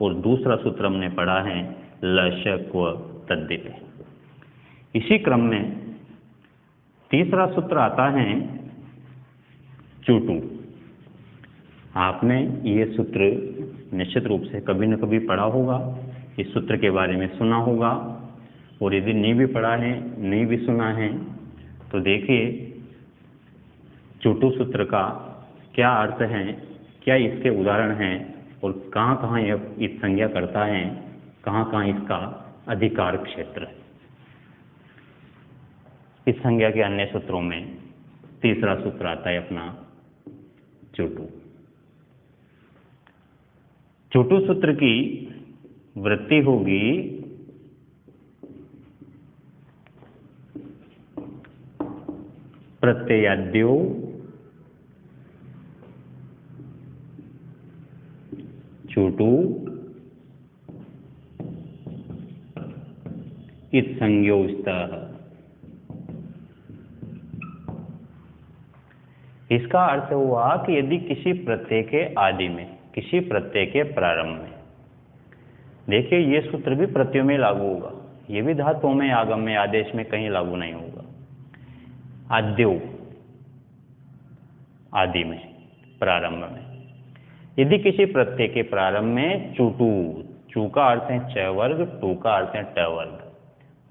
A: और दूसरा सूत्र हमने पढ़ा है ल श क्व तद्धित। इसी क्रम में तीसरा सूत्र आता है चूटू। आपने ये सूत्र निश्चित रूप से कभी न कभी पढ़ा होगा, इस सूत्र के बारे में सुना होगा, और यदि नहीं भी पढ़ा है, नहीं भी सुना है, तो देखिए चूटू सूत्र का क्या अर्थ है, क्या इसके उदाहरण हैं और कहाँ कहाँ यह इस संज्ञा करता है, कहाँ कहाँ इसका अधिकार क्षेत्र है। इस संज्ञा के अन्य सूत्रों में तीसरा सूत्र आता है अपना चूटू। चूटू सूत्र की वृत्ति होगी प्रत्ययाद्यो चूटू इत्संज्ञोस्तः। इसका अर्थ हुआ कि यदि किसी प्रत्यय के आदि में, किसी प्रत्यय के प्रारंभ में, देखिए ये सूत्र भी प्रत्ययों में लागू होगा, ये भी धातुओं में, आगम में, आदेश में कहीं लागू नहीं होगा। आद्यो, आदि में, प्रारंभ में, यदि किसी प्रत्यय के प्रारंभ में चूटू, चू का अर्थ है च वर्ग, टू का अर्थ है ट वर्ग,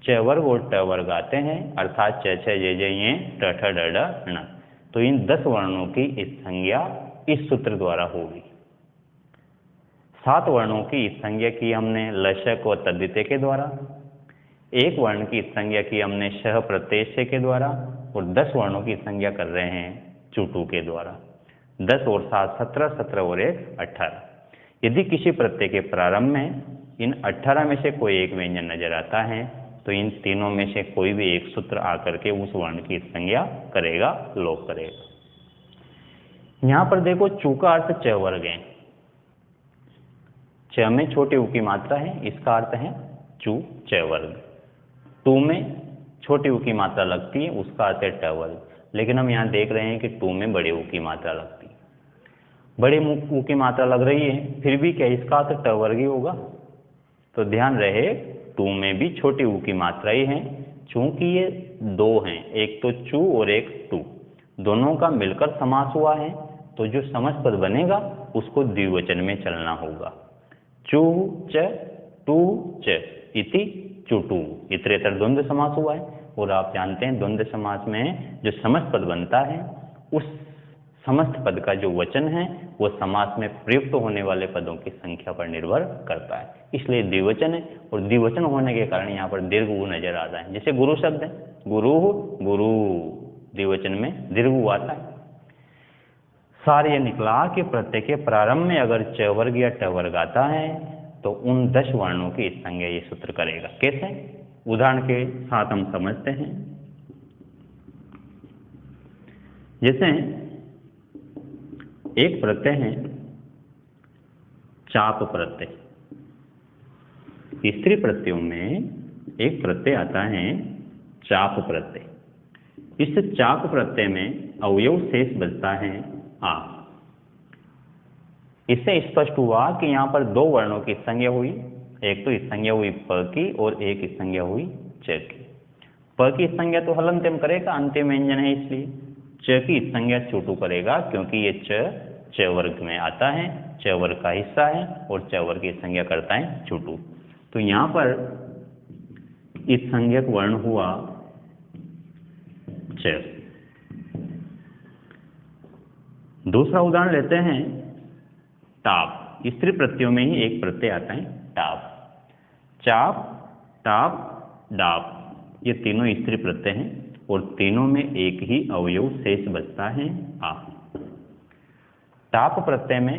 A: च वर्ग और ट वर्ग आते हैं, अर्थात च छ जे जे ये ट ठ ड ढ ण, तो इन 10 वर्णों की इस संज्ञा इस सूत्र द्वारा होगी। 7 वर्णों की इस संज्ञा की हमने ल श को तद्धित के द्वारा, 1 वर्ण की इस संज्ञा की हमने शः प्रत्यय से के द्वारा, और 10 वर्णों की संज्ञा कर रहे हैं चूटू के द्वारा। 10 और 7 17, 17 और 1 18। यदि किसी प्रत्यय के प्रारंभ में इन 18 में से कोई एक व्यंजन नजर आता है तो इन तीनों में से कोई भी एक सूत्र आकर के उस वर्ण की संज्ञा करेगा, लोप करेगा। यहां पर देखो चू का अर्थ च वर्ग है, च में छोटे उ की मात्रा है, इसका अर्थ है चू च वर्ग। टू में छोटे उ की मात्रा लगती है, उसका अर्थ है ट वर्ग। लेकिन हम यहाँ देख रहे हैं कि टू में बड़े ऊ की मात्रा लगती है। बड़े ऊ की मात्रा लग रही है, फिर भी क्या इसका अर्थ ट वर्ग ही होगा? तो ध्यान रहे टू में भी छोटी ऊ की मात्रा ही है। चूंकि ये दो हैं, एक तो चू और एक टू, दोनों का मिलकर समास हुआ है, तो जो समस्त पद बनेगा उसको द्विवचन में चलना होगा। चू च टू च इति चुटू, इतरेतर द्वंद्व समास हुआ है। और आप जानते हैं द्वंद्व समास में जो समस्त पद बनता है उस समस्त पद का जो वचन है वो समास में प्रयुक्त होने वाले पदों की संख्या पर निर्भर करता है, इसलिए द्विवचन है। और द्विवचन होने के कारण यहाँ पर दीर्घ ऊ नजर आ रहा है। जैसे गुरु शब्द है, गुरु गुरु, द्विवचन में दीर्घ ऊ आता है। सार ये निकला कि प्रत्यय के प्रारंभ में अगर च वर्ग या ट वर्ग आता है तो उन 10 वर्णों की संज्ञा ये सूत्र करेगा। कैसे? उदाहरण के साथ हम समझते हैं। जैसे एक प्रत्यय है चाप प्रत्यय। स्त्री प्रत्ययों में एक प्रत्यय आता है चाप प्रत्यय। इस चाप प्रत्यय में अवयव शेष बचता है आ। इससे स्पष्ट हुआ कि यहाँ पर दो वर्णों की संज्ञा हुई, एक तो संज्ञा हुई प की और एक संज्ञा हुई च की। प की संज्ञा तो हलंत्यम करेगा, अंतिम व्यंजन है इसलिए। च की संज्ञा चोटू करेगा क्योंकि ये च वर्ग में आता है, च वर्ग का हिस्सा है और च वर्ग की संज्ञा करता है चोटू। तो यहाँ पर इस संज्ञक वर्ण हुआ च। दूसरा उदाहरण लेते हैं टाप। स्त्री प्रत्ययों में ही एक प्रत्यय आता है टाप। चाप, टाप, डाप, ये तीनों स्त्री प्रत्यय हैं और तीनों में एक ही अवयव शेष बचता है आ। टाप प्रत्यय में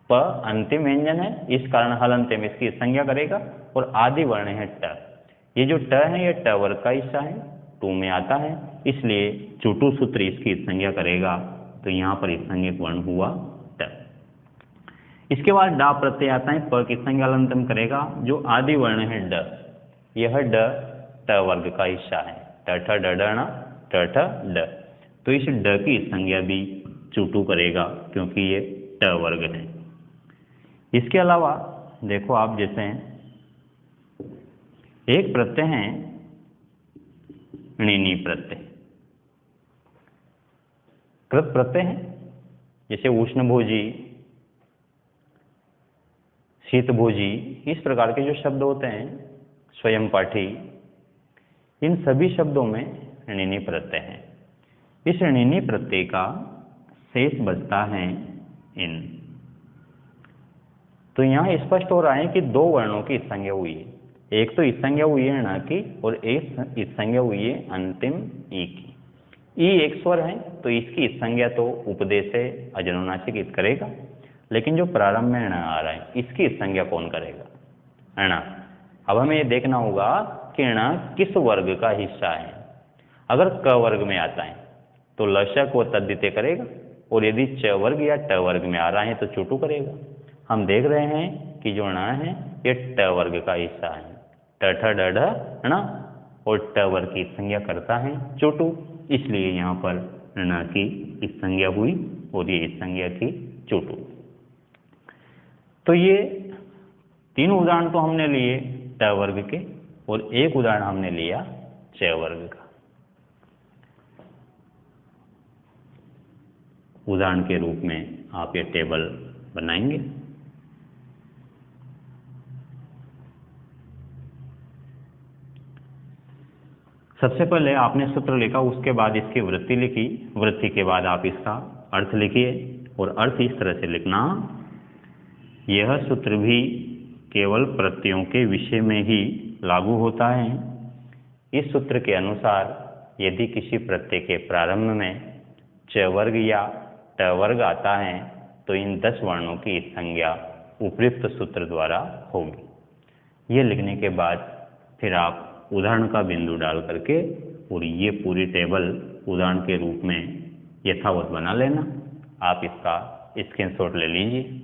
A: प अंतिम व्यंजन है, इस कारण हलंत्यम इसकी संज्ञा करेगा और आदि वर्ण है ट। ये जो ट है ये ट वर्ग का हिस्सा है, टू में आता है, इसलिए चुटू सूत्र इसकी संज्ञा करेगा। तो यहाँ पर इस संज्ञक वर्ण हुआ ट। इसके बाद डा प्रत्यय आता है, प की संज्ञा हलंत्यम करेगा, जो आदि वर्ण है ड। यह ड ट वर्ग का हिस्सा है, ट ठ ड ड ण ट ठ ड। तो इस ड की संज्ञा भी चुटू करेगा क्योंकि ये ट वर्ग है। इसके अलावा देखो आप, जैसे एक प्रत्यय है णिनी प्रत्यय। कृत प्रत्यय है, जैसे उष्णभोजी, शीतभोजी, इस प्रकार के जो शब्द होते हैं, स्वयं पाठी, इन सभी शब्दों में णिनी प्रत्यय है। इस णिनी प्रत्यय का शेष बचता है इन। तो यहाँ स्पष्ट हो रहा है कि दो वर्णों की संज्ञा हुई है, एक तो इस संज्ञा हुई है ण की और एक इस संज्ञा हुई है अंतिम ई की। ई एक स्वर है तो इसकी संज्ञा तो उपदेश से अजनुनासिक इत करेगा, लेकिन जो प्रारंभ में ण आ रहा है इसकी संज्ञा कौन करेगा? ण। अब हमें ये देखना होगा कि ण किस वर्ग का हिस्सा है। अगर क वर्ग में आता है तो लशक व तद्धिते करेगा, और यदि च वर्ग या ट वर्ग में आ रहा है तो चुटू करेगा। हम देख रहे हैं कि जो ण है ये ट वर्ग का हिस्सा है, ट ठ ड ढ ण, और ट वर्ग की संज्ञा करता है चोटू, इसलिए यहाँ पर ण की इस संज्ञा हुई और ये इस संज्ञा की चोटू। तो ये तीन उदाहरण तो हमने लिए ट वर्ग के और एक उदाहरण हमने लिया च वर्ग का। उदाहरण के रूप में आप ये टेबल बनाएंगे। सबसे पहले आपने सूत्र लिखा, उसके बाद इसकी वृत्ति लिखी, वृत्ति के बाद आप इसका अर्थ लिखिए और अर्थ इस तरह से लिखना, यह सूत्र भी केवल प्रत्ययों के विषय में ही लागू होता है। इस सूत्र के अनुसार यदि किसी प्रत्यय के प्रारंभ में च वर्ग या ट वर्ग आता है तो इन 10 वर्णों की संज्ञा उपयुक्त सूत्र द्वारा होगी। ये लिखने के बाद फिर आप उदाहरण का बिंदु डाल करके और ये पूरी टेबल उदाहरण के रूप में यथावत बना लेना। आप इसका स्क्रीनशॉट ले लीजिए।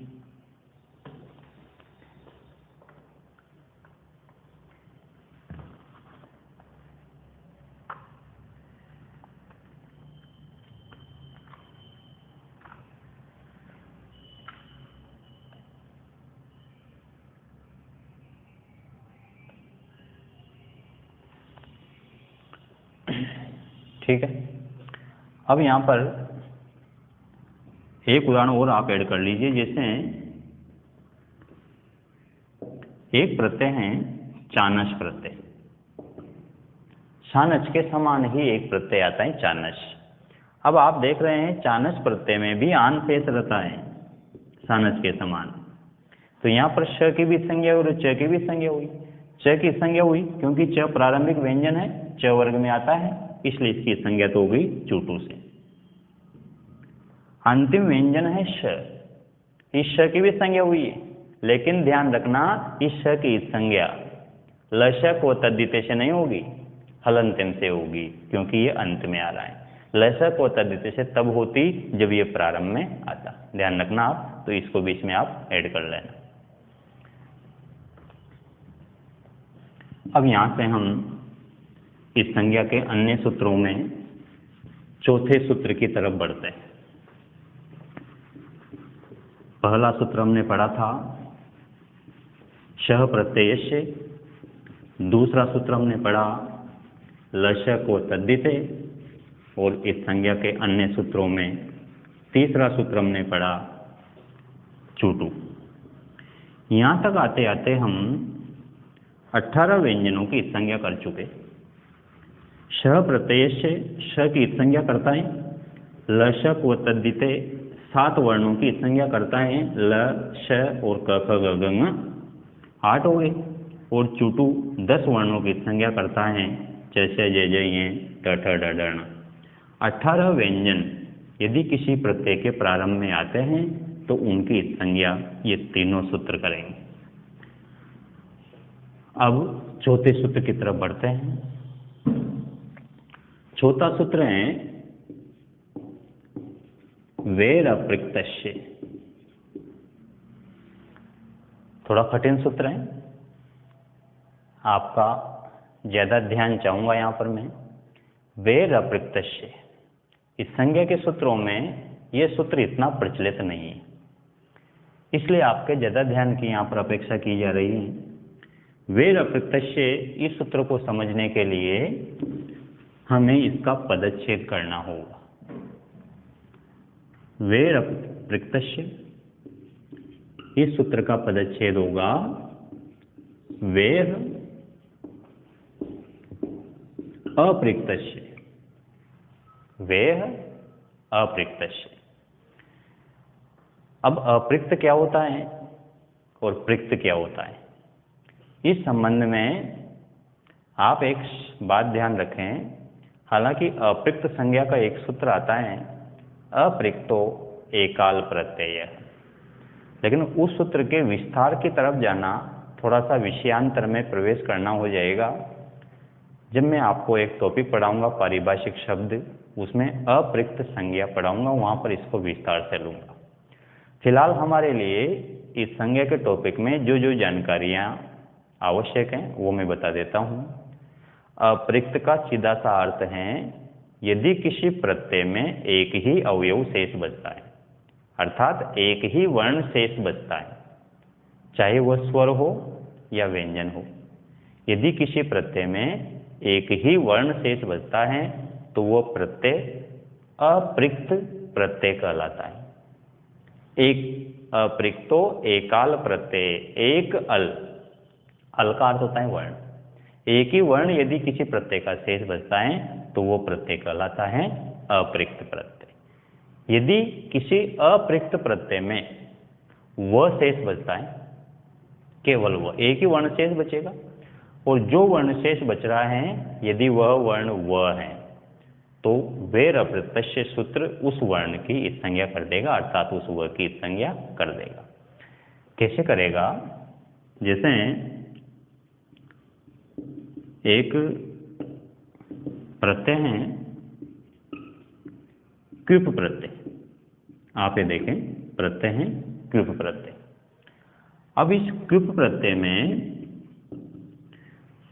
A: ठीक है। अब यहाँ पर एक उदाहरण और आप ऐड कर लीजिए, जैसे एक प्रत्यय है चानस प्रत्यय। चानस के समान ही एक प्रत्यय आता है चानस। अब आप देख रहे हैं चानस प्रत्यय में भी आन शेष रहता है चानस के समान। तो यहाँ पर श की भी संज्ञा और च की भी संज्ञा हुई। च की संज्ञा हुई क्योंकि च प्रारंभिक व्यंजन है, च वर्ग में आता है, इसलिए इसकी संज्ञा तो हो गई चूटू से। अंतिम व्यंजन है श, इस श की भी संज्ञा हुई है, लेकिन ध्यान रखना इस श की संज्ञा लशक व तद्धित से नहीं होगी, हलंत्यम से होगी, क्योंकि ये अंत में आ रहा है। लशक व तद्धित से तब होती जब ये प्रारंभ में आता। ध्यान रखना आप, तो इसको बीच में आप ऐड कर लेना। अब यहां से हम इस संज्ञा के अन्य सूत्रों में चौथे सूत्र की तरफ बढ़ते हैं। पहला सूत्र हमने पढ़ा था शह प्रत्यय से, दूसरा सूत्र हमने पढ़ा लशक व तद्धिते, और इस संज्ञा के अन्य सूत्रों में तीसरा सूत्र हमने पढ़ा चूटू। यहां तक आते आते हम 18 व्यंजनों की संज्ञा कर चुके। श प्रत्यय से श की संज्ञा करता है, लशक व तद्धिते 7 वर्णों की संज्ञा करता है, ल श और क ख ग घ ङ 8 हो गए, और चूटू 10 वर्णों की संज्ञा करता है, च छ ज झ ञ ट ठ ड ढ ण। 18 व्यंजन यदि किसी प्रत्यय के प्रारंभ में आते हैं तो उनकी संज्ञा ये तीनों सूत्र करेंगे। अब चौथे सूत्र की तरफ बढ़ते हैं। चौथा सूत्र है वेर अप्रक्तस्य। थोड़ा कठिन सूत्र है, आपका ज्यादा ध्यान चाहूंगा यहां पर मैं। वेर अप्रक्तस्य, इस संज्ञा के सूत्रों में यह सूत्र इतना प्रचलित नहीं है, इसलिए आपके ज्यादा ध्यान की यहां पर अपेक्षा की जा रही है। वेर अप्रक्तस्य, इस सूत्र को समझने के लिए हमें इसका पदच्छेद करना होगा। वेर अप्रक्तस्य, इस सूत्र का पदच्छेद होगा वेर अप्रक्तस्य। वेर अप्रक्तस्य। अब अप्रक्त क्या होता है और प्रक्त क्या होता है, इस संबंध में आप एक बात ध्यान रखें। हालांकि अप्रक्त संज्ञा का एक सूत्र आता है अप्रक्तो एकाल प्रत्यय, लेकिन उस सूत्र के विस्तार की तरफ जाना थोड़ा सा विषयांतर में प्रवेश करना हो जाएगा। जब मैं आपको एक टॉपिक पढ़ाऊंगा पारिभाषिक शब्द, उसमें अप्रक्त संज्ञा पढ़ाऊंगा, वहां पर इसको विस्तार से लूंगा। फिलहाल हमारे लिए इस संज्ञा के टॉपिक में जो जो जानकारियां आवश्यक हैं वो मैं बता देता हूं। अप्रक्त का सीधा सा अर्थ है यदि किसी प्रत्यय में एक ही अवयव शेष बचता है, अर्थात एक ही वर्ण शेष बचता है, चाहे वह स्वर हो या व्यंजन हो। यदि किसी प्रत्यय में एक ही वर्ण शेष बचता है तो वह प्रत्यय अप्रक्त प्रत्यय कहलाता है। एक अप्रक्तो एकाल प्रत्यय, एक अल का अर्थ होता है वर्ण। एक ही वर्ण यदि किसी प्रत्यय का शेष बचता है तो वो प्रत्यय कहलाता है अप्रक्त प्रत्यय। यदि किसी अप्रक्त प्रत्यय में वह शेष बचता है, केवल वह एक ही वर्ण शेष बचेगा, और जो वर्ण शेष बच रहा है यदि वह वर्ण वह है तो वेर अप्रक्तस्य सूत्र उस वर्ण की संज्ञा कर देगा, अर्थात उस वह की संज्ञा कर देगा। कैसे करेगा? जैसे एक प्रत्यय है क्विप प्रत्यय, आप ये देखें प्रत्यय है क्विप प्रत्यय। अब इस क्विप प्रत्यय में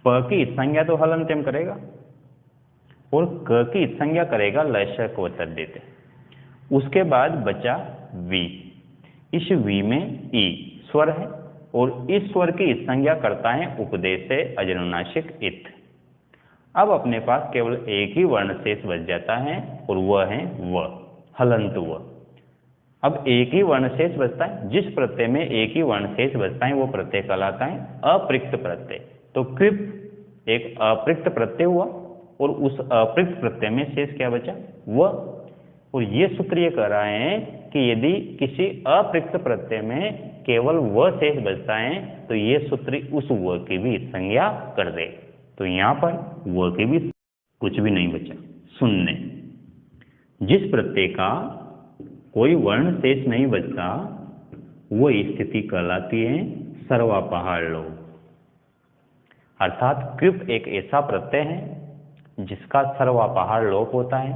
A: प की संज्ञा तो हलंत्यम करेगा और क की संज्ञा करेगा लशक व तद्धिते। उसके बाद बचा वी। इस वी में ई स्वर है और इस स्वर की संज्ञा करता है उपदेश से अजनुनासिक इत। अब अपने पास केवल एक ही वर्ण शेष बच जाता है और वह है व, हलंत व। अब एक ही वर्ण शेष बचता है, जिस प्रत्यय में एक ही वर्ण शेष बचता है वो प्रत्यय कहलाता है अपृक्त प्रत्यय। तो कृप एक अपृक्त प्रत्यय हुआ और उस अपृक्त प्रत्यय में शेष क्या बचा? व। और ये सूत्र ये कह रहा है कि यदि किसी अपृक्त प्रत्यय में केवल व शेष बचता है तो ये सूत्र उस व की भी संज्ञा कर दे। तो यहाँ पर व की भी कुछ भी नहीं बचा, शून्य। जिस प्रत्यय का कोई वर्ण शेष नहीं बचता वो स्थिति कहलाती है सर्वापहार लोप। अर्थात कृप एक ऐसा प्रत्यय है जिसका सर्वापहार लोप होता है,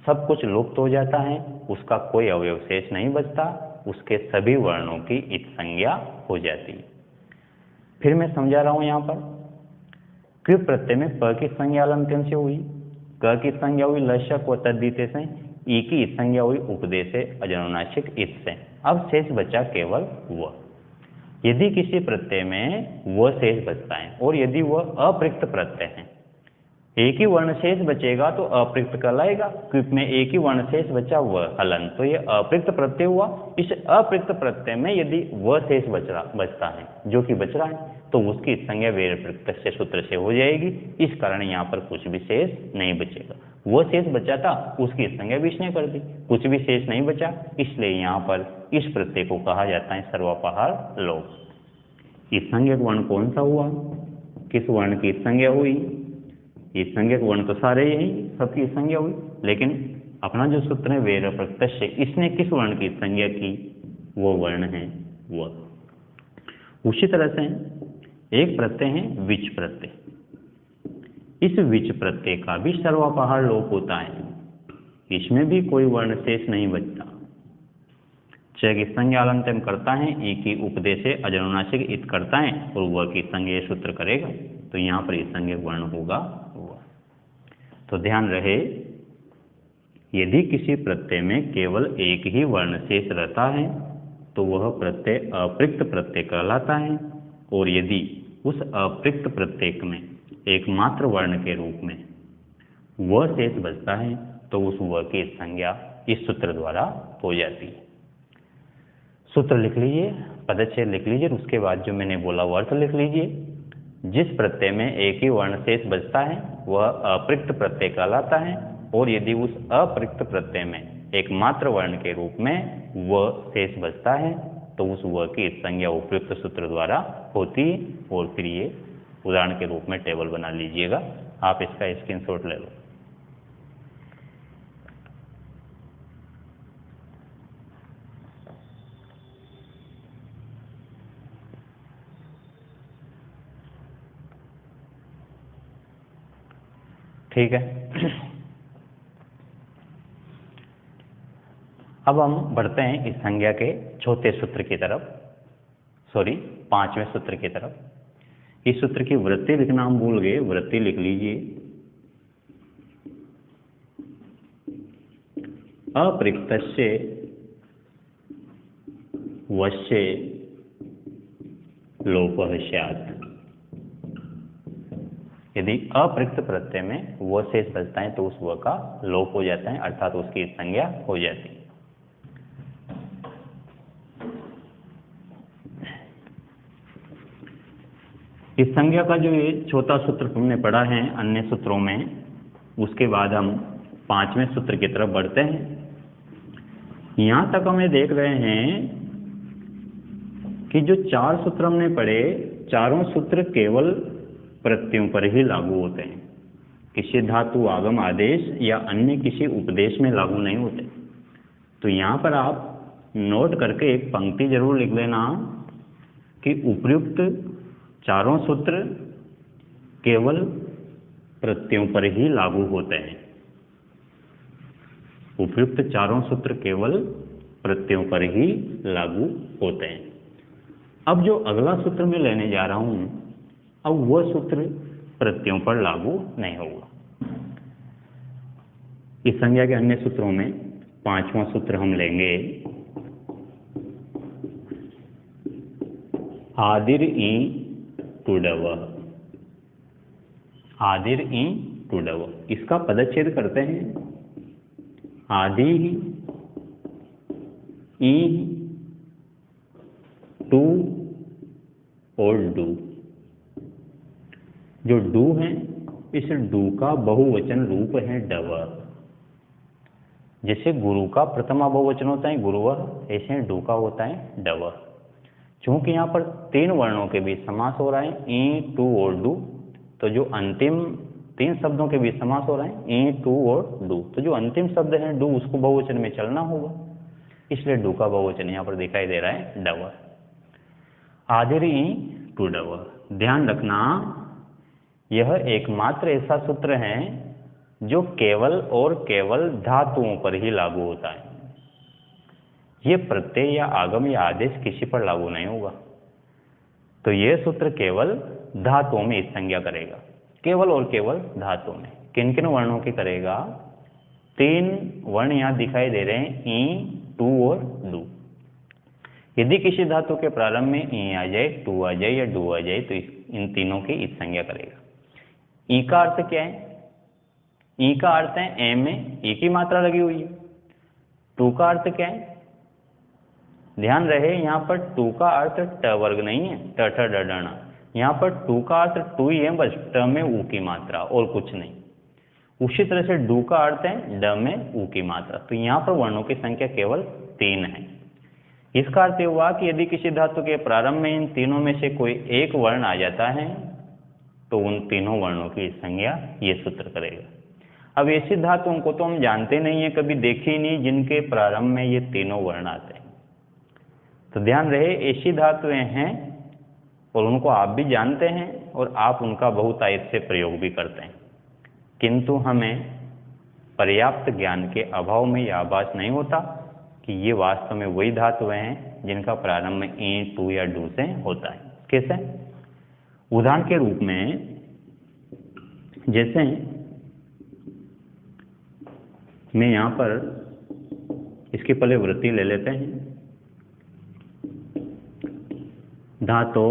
A: सब कुछ लुप्त हो जाता है, उसका कोई अवयव शेष नहीं बचता, उसके सभी वर्णों की इत संज्ञा हो जाती है। फिर मैं समझा रहा हूं, यहां पर कृप प्रत्यय में प की संज्ञा अलंत्यन से हुई, क की संज्ञा हुई लशक व तद्धिते से, ई की इत संज्ञा हुई उपदेश से, अजनुनासिक इत से। अब शेष बचा केवल व। यदि किसी प्रत्यय में व शेष बचता है और यदि वह अपृक्त प्रत्यय है, एक ही वर्ण शेष बचेगा तो अपृक्त कहलाएगा। कृप में एक ही वर्ण शेष बचा व हलन, तो ये अपृक्त प्रत्यय हुआ। इस अपृक्त प्रत्यय में यदि व शेष बचता है जो कि बच रहा है तो उसकी संज्ञा वेर प्रत्यय सूत्र से हो जाएगी। इस कारण यहाँ पर कुछ भी शेष नहीं बचेगा। वो शेष बचा था उसकी संज्ञा भी इसने कर दी, कुछ भी शेष नहीं बचा, इसलिए यहाँ पर इस प्रत्यय को कहा जाता है सर्वापहार लोप। इस संज्ञक वर्ण कौन सा हुआ? किस वर्ण की संज्ञा हुई? इस संज्ञक वर्ण तो सारे यही सबकी संज्ञा हुई, लेकिन अपना जो सूत्र है वेर प्रत्यय, इसने किस वर्ण की संज्ञा की? वो वर्ण है व। उसी तरह से एक प्रत्यय है विच प्रत्यय। इस विच प्रत्यय का भी सर्वापहार लोप होता है, इसमें भी कोई वर्ण शेष नहीं बचता। च की संज्ञा अलंत्यन करता है, ई की उपदेश से अजनुनासिक इत करता है और व की संज्ञा सूत्र करेगा, तो यहाँ पर ये संज्ञक वर्ण होगा व। तो ध्यान रहे, यदि किसी प्रत्यय में केवल एक ही वर्ण शेष रहता है तो वह प्रत्यय अपृक्त प्रत्यय कहलाता है, और यदि उस अपृक्त प्रत्यय में एकमात्र वर्ण के रूप में व शेष बचता है तो उस व की संज्ञा इस सूत्र द्वारा हो जाती है। सूत्र लिख लीजिए, पदच्छेद लिख लीजिए, उसके बाद जो मैंने बोला वो अर्थ लिख लीजिए। जिस प्रत्यय में एक ही वर्ण शेष बचता है वह अपृक्त प्रत्यय कहलाता है, और यदि उस अपृक्त प्रत्यय में एकमात्र वर्ण के रूप में व शेष बचता है तो उस व की संज्ञा उपयुक्त सूत्र द्वारा होती है। और फिर ये उदाहरण के रूप में टेबल बना लीजिएगा, आप इसका स्क्रीनशॉट ले लो। ठीक है, अब हम बढ़ते हैं इस संज्ञा के चौथे सूत्र की तरफ, पांचवें सूत्र की तरफ। इस सूत्र की वृत्ति लिखना हम भूल गए, वृत्ति लिख लीजिए। अपृक्तस्य वश्य लोपः स्यात्। यदि अपृक्त प्रत्यय में व शेष बचता है तो उस व का लोप हो जाता है, अर्थात उसकी संज्ञा हो जाती है। इस संज्ञा का जो ये चौथा सूत्र हमने पढ़ा है अन्य सूत्रों में, उसके बाद हम पांचवें सूत्र की तरफ बढ़ते हैं। यहां तक हमें देख रहे हैं कि जो चार सूत्र हमने पढ़े, चारों सूत्र केवल प्रत्ययों पर ही लागू होते हैं, किसी धातु आगम आदेश या अन्य किसी उपदेश में लागू नहीं होते। तो यहाँ पर आप नोट करके एक पंक्ति जरूर लिख लेना कि उपर्युक्त चारों सूत्र केवल प्रत्ययों पर ही लागू होते हैं। उपर्युक्त चारों सूत्र केवल प्रत्ययों पर ही लागू होते हैं। अब जो अगला सूत्र मैं लेने जा रहा हूं, अब वह सूत्र प्रत्ययों पर लागू नहीं होगा। इस संज्ञा के अन्य सूत्रों में पांचवां सूत्र हम लेंगे, आदिर ई टुडव। आदिर ई टू डव, इसका पदच्छेद करते हैं। आदि ई टू और डू। जो डू है, इस डू का बहुवचन रूप है डव। जैसे गुरु का प्रथमा बहुवचन होता है गुरुवः, ऐसे डू का होता है डव। चूंकि यहाँ पर 3 वर्णों के बीच समास हो रहा है, ई टू और डू, तो जो अंतिम 3 शब्दों के बीच समास हो रहा है, ई टू और डू, तो जो अंतिम शब्द है डू, उसको बहुवचन में चलना होगा, इसलिए डू का बहुवचन यहाँ पर दिखाई दे रहा है डव। आदिर ई टू डव। ध्यान रखना, यह एकमात्र ऐसा सूत्र है जो केवल और केवल धातुओं पर ही लागू होता है। ये प्रत्यय या आगम या आदेश किसी पर लागू नहीं होगा। तो यह सूत्र केवल धातुओं में इस संज्ञा करेगा, केवल और केवल धातुओं में। किन किन वर्णों की करेगा? 3 वर्ण यहाँ दिखाई दे रहे हैं, ई, टू और डू। यदि किसी धातु के प्रारंभ में ई आ जाए, टू आ जाए या डू आ जाए, तो इन तीनों की इस संज्ञा करेगा। ई का अर्थ क्या है? ई का अर्थ है ए में ई की मात्रा लगी हुई है। टू का अर्थ क्या है? ध्यान रहे, यहाँ पर टू का अर्थ ट वर्ग नहीं है, ट ठ ड ड ण। यहाँ पर टू का अर्थ टू ही है, बस ट में ऊ की मात्रा और कुछ नहीं। उसी तरह से डू का अर्थ है ड में ऊ की मात्रा। तो यहाँ पर वर्णों की संख्या केवल 3 है। इसका अर्थ हुआ कि यदि किसी धातु के प्रारंभ में इन तीनों में से कोई एक वर्ण आ जाता है, तो उन तीनों वर्णों की संज्ञा ये सूत्र करेगा। अब ऐसी धातुओं को तो हम जानते नहीं है, कभी देखे ही नहीं जिनके प्रारंभ में ये तीनों वर्ण आते हैं। तो ध्यान रहे, ऐसी धातुएं हैं और उनको आप भी जानते हैं और आप उनका बहुतायत से प्रयोग भी करते हैं, किंतु हमें पर्याप्त ज्ञान के अभाव में यह आभास नहीं होता कि ये वास्तव में वही धातुएं हैं जिनका प्रारंभ में ई, टू या डू से होता है। कैसे? उदाहरण के रूप में, जैसे मैं यहाँ पर इसकी पहले वृत्ति ले लेते हैं। धातो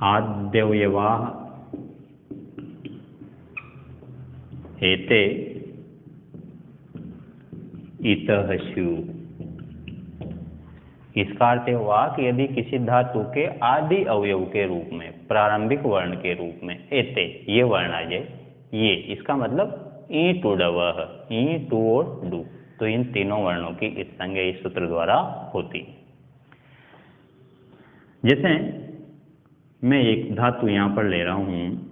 A: आद्यवयवा एते इतः स्यु। इसका अर्थ हुआ कि यदि किसी धातु के आदि अवयव के रूप में, प्रारंभिक वर्ण के रूप में एते ये वर्ण आ जाए, ये, इसका मतलब ई टू डवः, ई, टू और डू, तो इन तीनों वर्णों की इस संज्ञा इस सूत्र द्वारा होती है। जैसे मैं एक धातु यहाँ पर ले रहा हूँ,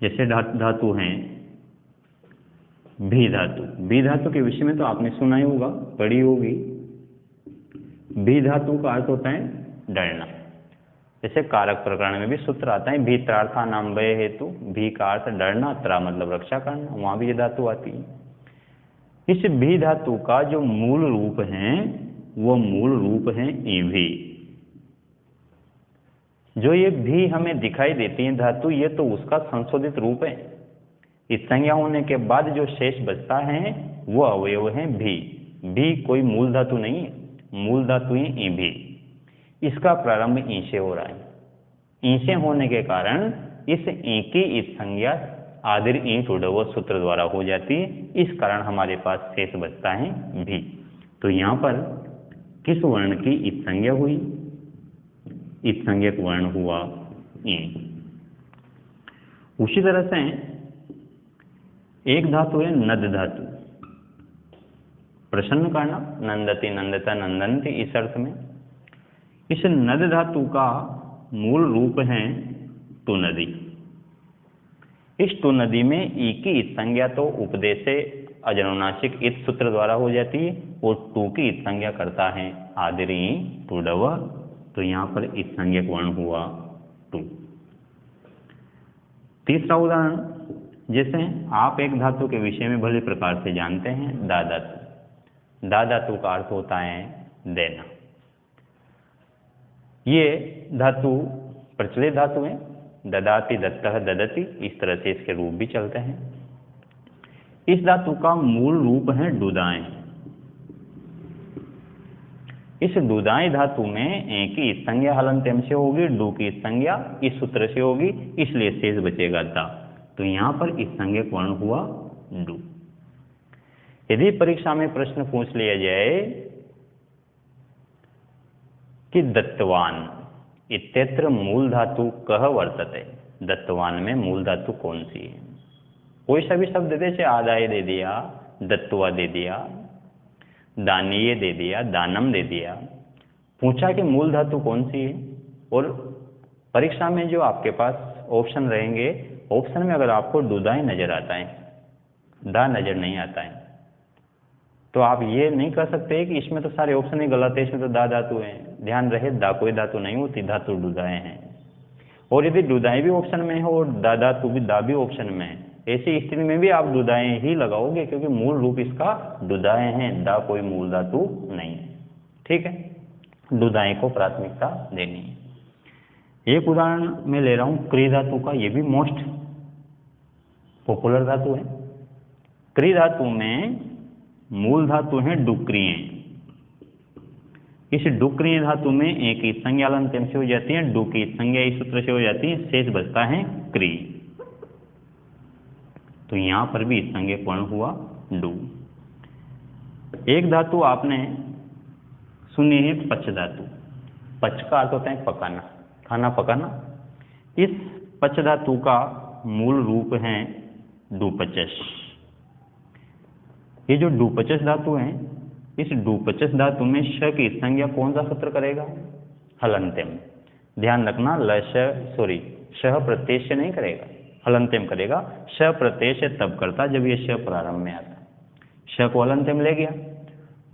A: जैसे धातु हैं भी धातु। भी धातु के विषय में तो आपने सुना ही होगा, पढ़ी होगी। भी धातु का अर्थ होता है डरना। जैसे कारक प्रकरण में भी सूत्र आता है, भीत्रार्था नाम भय हेतु। भी का अर्थ डरना, त्रा मतलब रक्षा करना, वहां भी ये धातु आती है। इस भी धातु का जो मूल रूप है वो मूल रूप है ईभी। जो ये भी हमें दिखाई देती है धातु, ये तो उसका संशोधित रूप है। इस संज्ञा होने के बाद जो शेष बचता है वो अवयव है भी। भी कोई मूल धातु नहीं है, मूल धातु है ई भी। इसका प्रारंभ ई से हो रहा है। ई से होने के कारण इस ई की इस संज्ञा आदिर ई टू डव सूत्र द्वारा हो जाती है। इस कारण हमारे पास शेष बचता है भी। तो यहाँ पर किस वर्ण की इस संज्ञा हुई? इस संज्ञक वर्ण हुआ ई। उसी तरह से एक धातु है नद धातु, प्रसन्न करना, नंदति, नंदता, नंदन्ति, इस अर्थ में। इस नद धातु का मूल रूप है टू नदी। इस टू नदी में ई की इस संज्ञा तो उपदेश से अजनुनासिक इस सूत्र द्वारा हो जाती है और टू की इस संज्ञा करता है आदिर ई टू डव। तो यहाँ पर इस संज्ञक वर्ण हुआ टू। तीसरा उदाहरण, जैसे आप एक धातु के विषय में भली प्रकार से जानते हैं, दा धातु। दा धातु का अर्थ होता है देना। ये धातु प्रचलित धातु है, ददाति, दत्तः, ददति, इस तरह से इसके रूप भी चलते हैं। इस धातु का मूल रूप है डुदाएं। इस डुदाई धातु में ए की संज्ञा हलंत्यम से होगी, डू की संज्ञा इस सूत्र से होगी, इसलिए शेष बचेगा दा। तो यहाँ पर इस संज्ञक वर्ण हुआ डू। यदि परीक्षा में प्रश्न पूछ लिया जाए कि दत्तवान इत्यत्र मूल धातु कह वर्तते, दत्तवान में मूल धातु कौन सी है? कोई सा भी शब्द दे, चाहे आदाय दे दिया, दत्तवा दे दिया, दानीय दे दिया, दानम दे दिया, पूछा कि मूल धातु कौन सी है। और परीक्षा में जो आपके पास ऑप्शन रहेंगे, ऑप्शन में अगर आपको डुदाई नजर आता है, दा नजर नहीं आता है, तो आप ये नहीं कह सकते कि इसमें तो सारे ऑप्शन ही गलत है, इसमें तो दा धातु है। ध्यान रहे, दा कोई धातु नहीं होती, धातु डुदाए हैं। और यदि डुदाई भी ऑप्शन में है और दा धातु भी दा भी ऑप्शन में है, ऐसी स्थिति में भी आप डुदाए ही लगाओगे, क्योंकि मूल रूप इसका डुदाए हैं, दा कोई मूल धातु नहीं है। ठीक है, डुदाए को प्राथमिकता देनी है। एक उदाहरण मैं ले रहा हूं क्री धातु का, ये भी मोस्ट पॉपुलर धातु है। क्री धातु में मूल धातु है डुक्रिय। इस डुक्रिय धातु में एक की संज्ञा हलंत्यम से हो जाती है, डू की संज्ञा इस सूत्र से हो जाती है, शेष बचता है क्री। तो यहां पर भी संज्ञक वर्ण हुआ डू। एक धातु आपने सुनी है पच धातु। पच का अर्थ होता है पकाना, खाना पकाना। इस पच धातु का मूल रूप है डूपचस। ये जो डूपचस धातु है, इस डूपचस धातु में श की संज्ञा कौन सा सूत्र करेगा? हलंत्यम। ध्यान रखना, श प्रत्यय से नहीं करेगा, हलंत्यम करेगा। श प्रत्यय से तब करता जब ये श प्रारंभ में आता। श को हलंत्यम ले गया,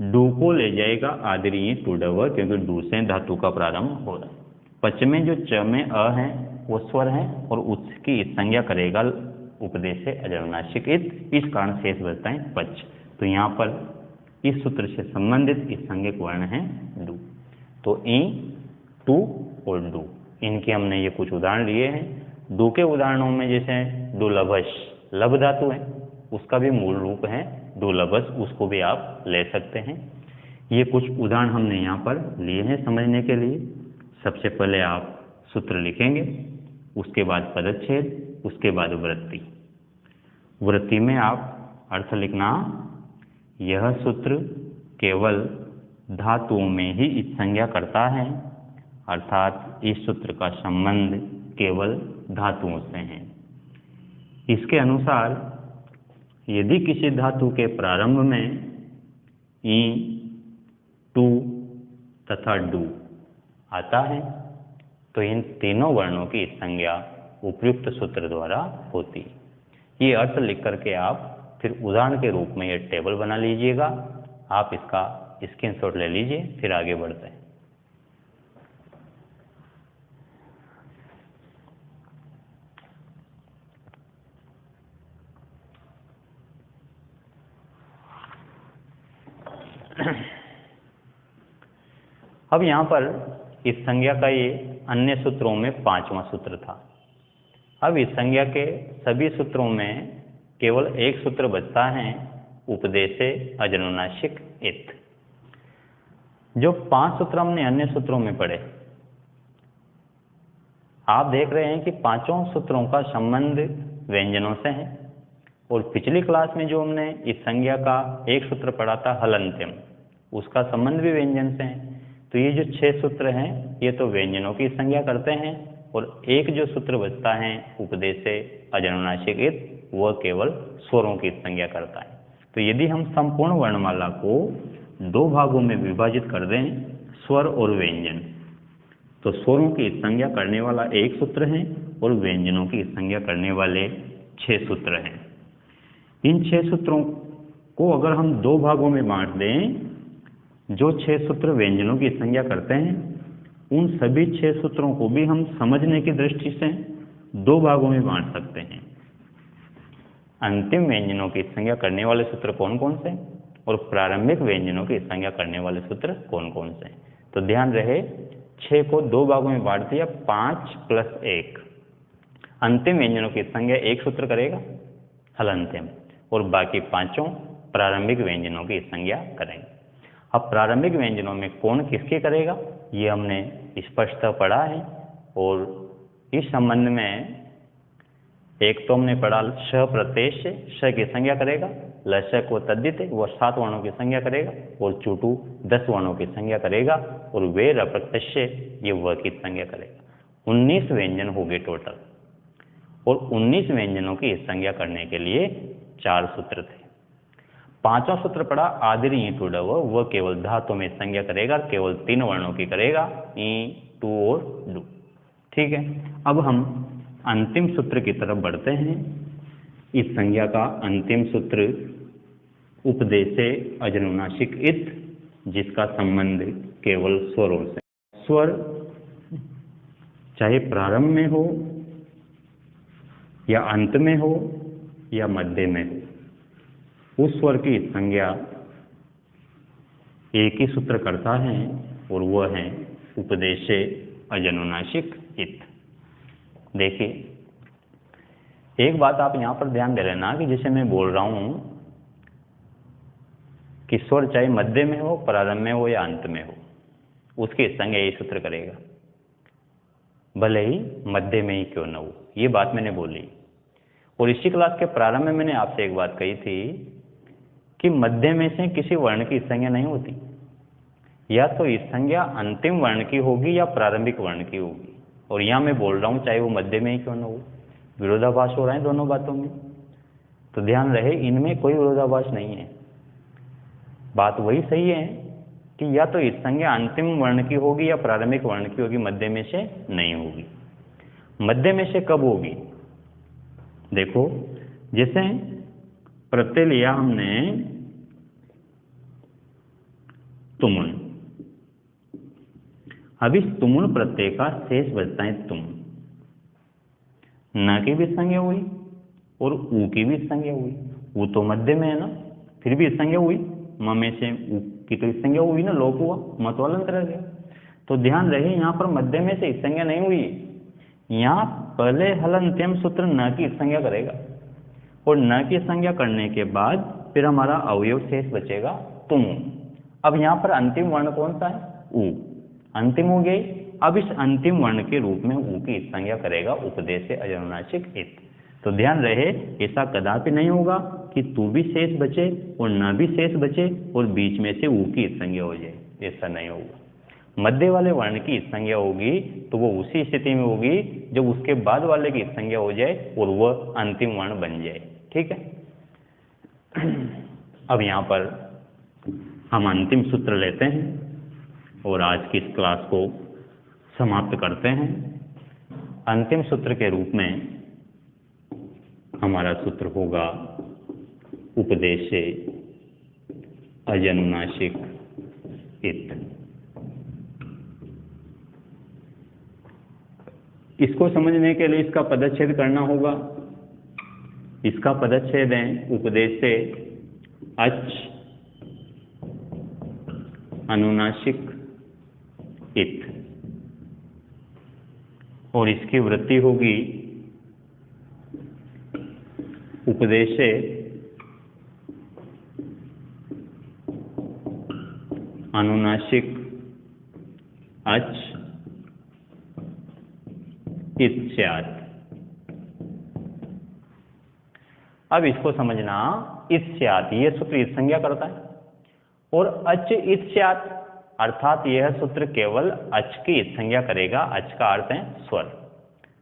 A: डू को ले जाएगा आदरीय टूडव, क्योंकि डू से धातु का प्रारंभ हो रहा है। पच में जो च में अ है वो स्वर है, और उसकी संज्ञा करेगा उपदेश से अजरनाशिक इत, इस कारण शेष बचता है पच। तो यहाँ पर इस सूत्र से संबंधित इस संज्ञक वर्ण है डू। तो ई, टू और डू, इनके हमने ये कुछ उदाहरण लिए हैं। डू के उदाहरणों में जैसे डुलभस, लभ धातु है, उसका भी मूल रूप है डुलभस, उसको भी आप ले सकते हैं। ये कुछ उदाहरण हमने यहाँ पर लिए हैं समझने के लिए। सबसे पहले आप सूत्र लिखेंगे, उसके बाद पदच्छेद, उसके बाद वृत्ति। वृत्ति में आप अर्थ लिखना, यह सूत्र केवल धातुओं में ही इस संज्ञा करता है, अर्थात इस सूत्र का संबंध केवल धातुओं से है। इसके अनुसार यदि किसी धातु के प्रारंभ में ई, टू तथा डू आता है, तो इन तीनों वर्णों की संज्ञा उपयुक्त सूत्र द्वारा होती है। ये अर्थ लिख करके आप फिर उदाहरण के रूप में ये टेबल बना लीजिएगा। आप इसका स्क्रीनशॉट ले लीजिए, फिर आगे बढ़ते हैं। अब यहाँ पर इस संज्ञा का ये अन्य सूत्रों में 5वां सूत्र था। अब इस संज्ञा के सभी सूत्रों में केवल एक सूत्र बचता है, उपदेशे अजनुनासिक इत। जो 5 सूत्र हमने अन्य सूत्रों में पढ़े, आप देख रहे हैं कि पांचों सूत्रों का संबंध व्यंजनों से है। और पिछली क्लास में जो हमने इस संज्ञा का एक सूत्र पढ़ा था हलंत्यम, उसका संबंध भी व्यंजन से है। तो ये जो 6 सूत्र हैं ये तो व्यंजनों की संज्ञा करते हैं, और एक जो सूत्र बचता है उपदेशे अजनुनासिक इत, वह केवल स्वरों की संज्ञा करता है। तो यदि हम संपूर्ण वर्णमाला को 2 भागों में विभाजित कर दें, स्वर और व्यंजन, तो स्वरों की संज्ञा करने वाला एक सूत्र है और व्यंजनों की संज्ञा करने वाले 6 सूत्र हैं। इन 6 सूत्रों को अगर हम 2 भागों में बांट दें, जो 6 सूत्र व्यंजनों की संज्ञा करते हैं, उन सभी 6 सूत्रों को भी हम समझने की दृष्टि से 2 भागों में बांट सकते हैं। अंतिम व्यंजनों की संज्ञा करने वाले सूत्र कौन कौन से, और प्रारंभिक व्यंजनों की संज्ञा करने वाले सूत्र कौन कौन से। तो ध्यान रहे, 6 को 2 भागों में बांट दिया, 5 + 1। अंतिम व्यंजनों की संज्ञा एक सूत्र करेगा हलंत्यम, और बाकी 5 प्रारंभिक व्यंजनों की संज्ञा करेंगे। अब प्रारंभिक व्यंजनों में कौन किसके करेगा ये हमने स्पष्टतः पढ़ा है, और इस संबंध में एक तो हमने पढ़ा श प्रत्यय से श की संज्ञा करेगा, लशक व तद्धित वो 7 वर्णों की संज्ञा करेगा, और चुटू 10 वर्णों की संज्ञा करेगा, और वेर अप्रत्यक्ष ये व की संज्ञा करेगा। 19 व्यंजन हो गए टोटल, और 19 व्यंजनों की संज्ञा करने के लिए 4 सूत्र थे। 5वां सूत्र पड़ा आदिर ई टू डव, वह केवल धातु में संज्ञा करेगा, केवल 3 वर्णों की करेगा, ई टू और डू। ठीक है, अब हम अंतिम सूत्र की तरफ बढ़ते हैं। इस संज्ञा का अंतिम सूत्र उपदेशे अजनुनासिक इत, जिसका संबंध केवल स्वरों से। स्वर चाहे प्रारंभ में हो या अंत में हो या मध्य में हो, उस स्वर की संज्ञा एक ही सूत्र करता है, और वह है उपदेशे अजनुनासिक इत। देखिए, एक बात आप यहां पर ध्यान दे लेना कि जैसे मैं बोल रहा हूं कि स्वर चाहे मध्य में हो, प्रारंभ में हो या अंत में हो, उसकी संज्ञा यही सूत्र करेगा, भले ही मध्य में ही क्यों न हो। ये बात मैंने बोली। और इसी क्लास के प्रारंभ में मैंने आपसे एक बात कही थी कि मध्य में से किसी वर्ण की संज्ञा नहीं होती, या तो इस संज्ञा अंतिम वर्ण की होगी या प्रारंभिक वर्ण की होगी। और यहां मैं बोल रहा हूं चाहे वो मध्य में ही क्यों न हो, विरोधाभास हो रहा है दोनों बातों में। तो ध्यान रहे, इनमें कोई विरोधाभास नहीं है। बात वही सही है कि या तो इस संज्ञा अंतिम वर्ण की होगी या प्रारंभिक वर्ण की होगी, मध्य में से नहीं होगी। मध्य में से कब होगी? देखो, जैसे प्रत्यय लिया हमने तुमुन, अब इस तुमुन प्रत्यय का शेष बचता है तुम। न की भी संज्ञा हुई और ऊ की भी संज्ञा हुई। ऊ तो मध्य में है ना, फिर भी संज्ञा हुई। म में से ऊ की तो संज्ञा हुई ना, लोप हुआ, मत वाला अंतर रह गया। तो ध्यान रहे, यहाँ पर मध्य में से संज्ञा नहीं हुई। यहाँ पहले हल अंतिम सूत्र न की संज्ञा करेगा, और न की संज्ञा करने के बाद फिर हमारा अवयव शेष बचेगा तुम। अब यहाँ पर अंतिम वर्ण कौन सा है? ऊ। अंतिम हो गई। अब इस अंतिम वर्ण के रूप में ऊ की संज्ञा करेगा उपदेशे अजनुनासिक इत। तो ध्यान रहे, ऐसा कदापि नहीं होगा कि तू भी शेष बचे और न भी शेष बचे और बीच में से ऊ की संज्ञा हो जाए, ऐसा नहीं होगा। मध्य वाले वर्ण की संज्ञा होगी तो वो उसी स्थिति में होगी जब उसके बाद वाले की संज्ञा हो जाए और वह अंतिम वर्ण बन जाए। ठीक है, अब यहाँ पर हम अंतिम सूत्र लेते हैं और आज की इस क्लास को समाप्त करते हैं। अंतिम सूत्र के रूप में हमारा सूत्र होगा उपदेशे अजनुनासिक इत। इसको समझने के लिए इसका पदच्छेद करना होगा। इसका पदच्छेद है उपदेशे अच अनुनासिक इत, और इसकी वृत्ति होगी उपदेशे अनुनासिक अच इत स्यात्। अब इसको समझना, इस स्यात् ये सूत्र इस संज्ञा करता है, और अच इत स्यात् अर्थात यह सूत्र केवल अच की संज्ञा करेगा। अच का अर्थ है स्वर।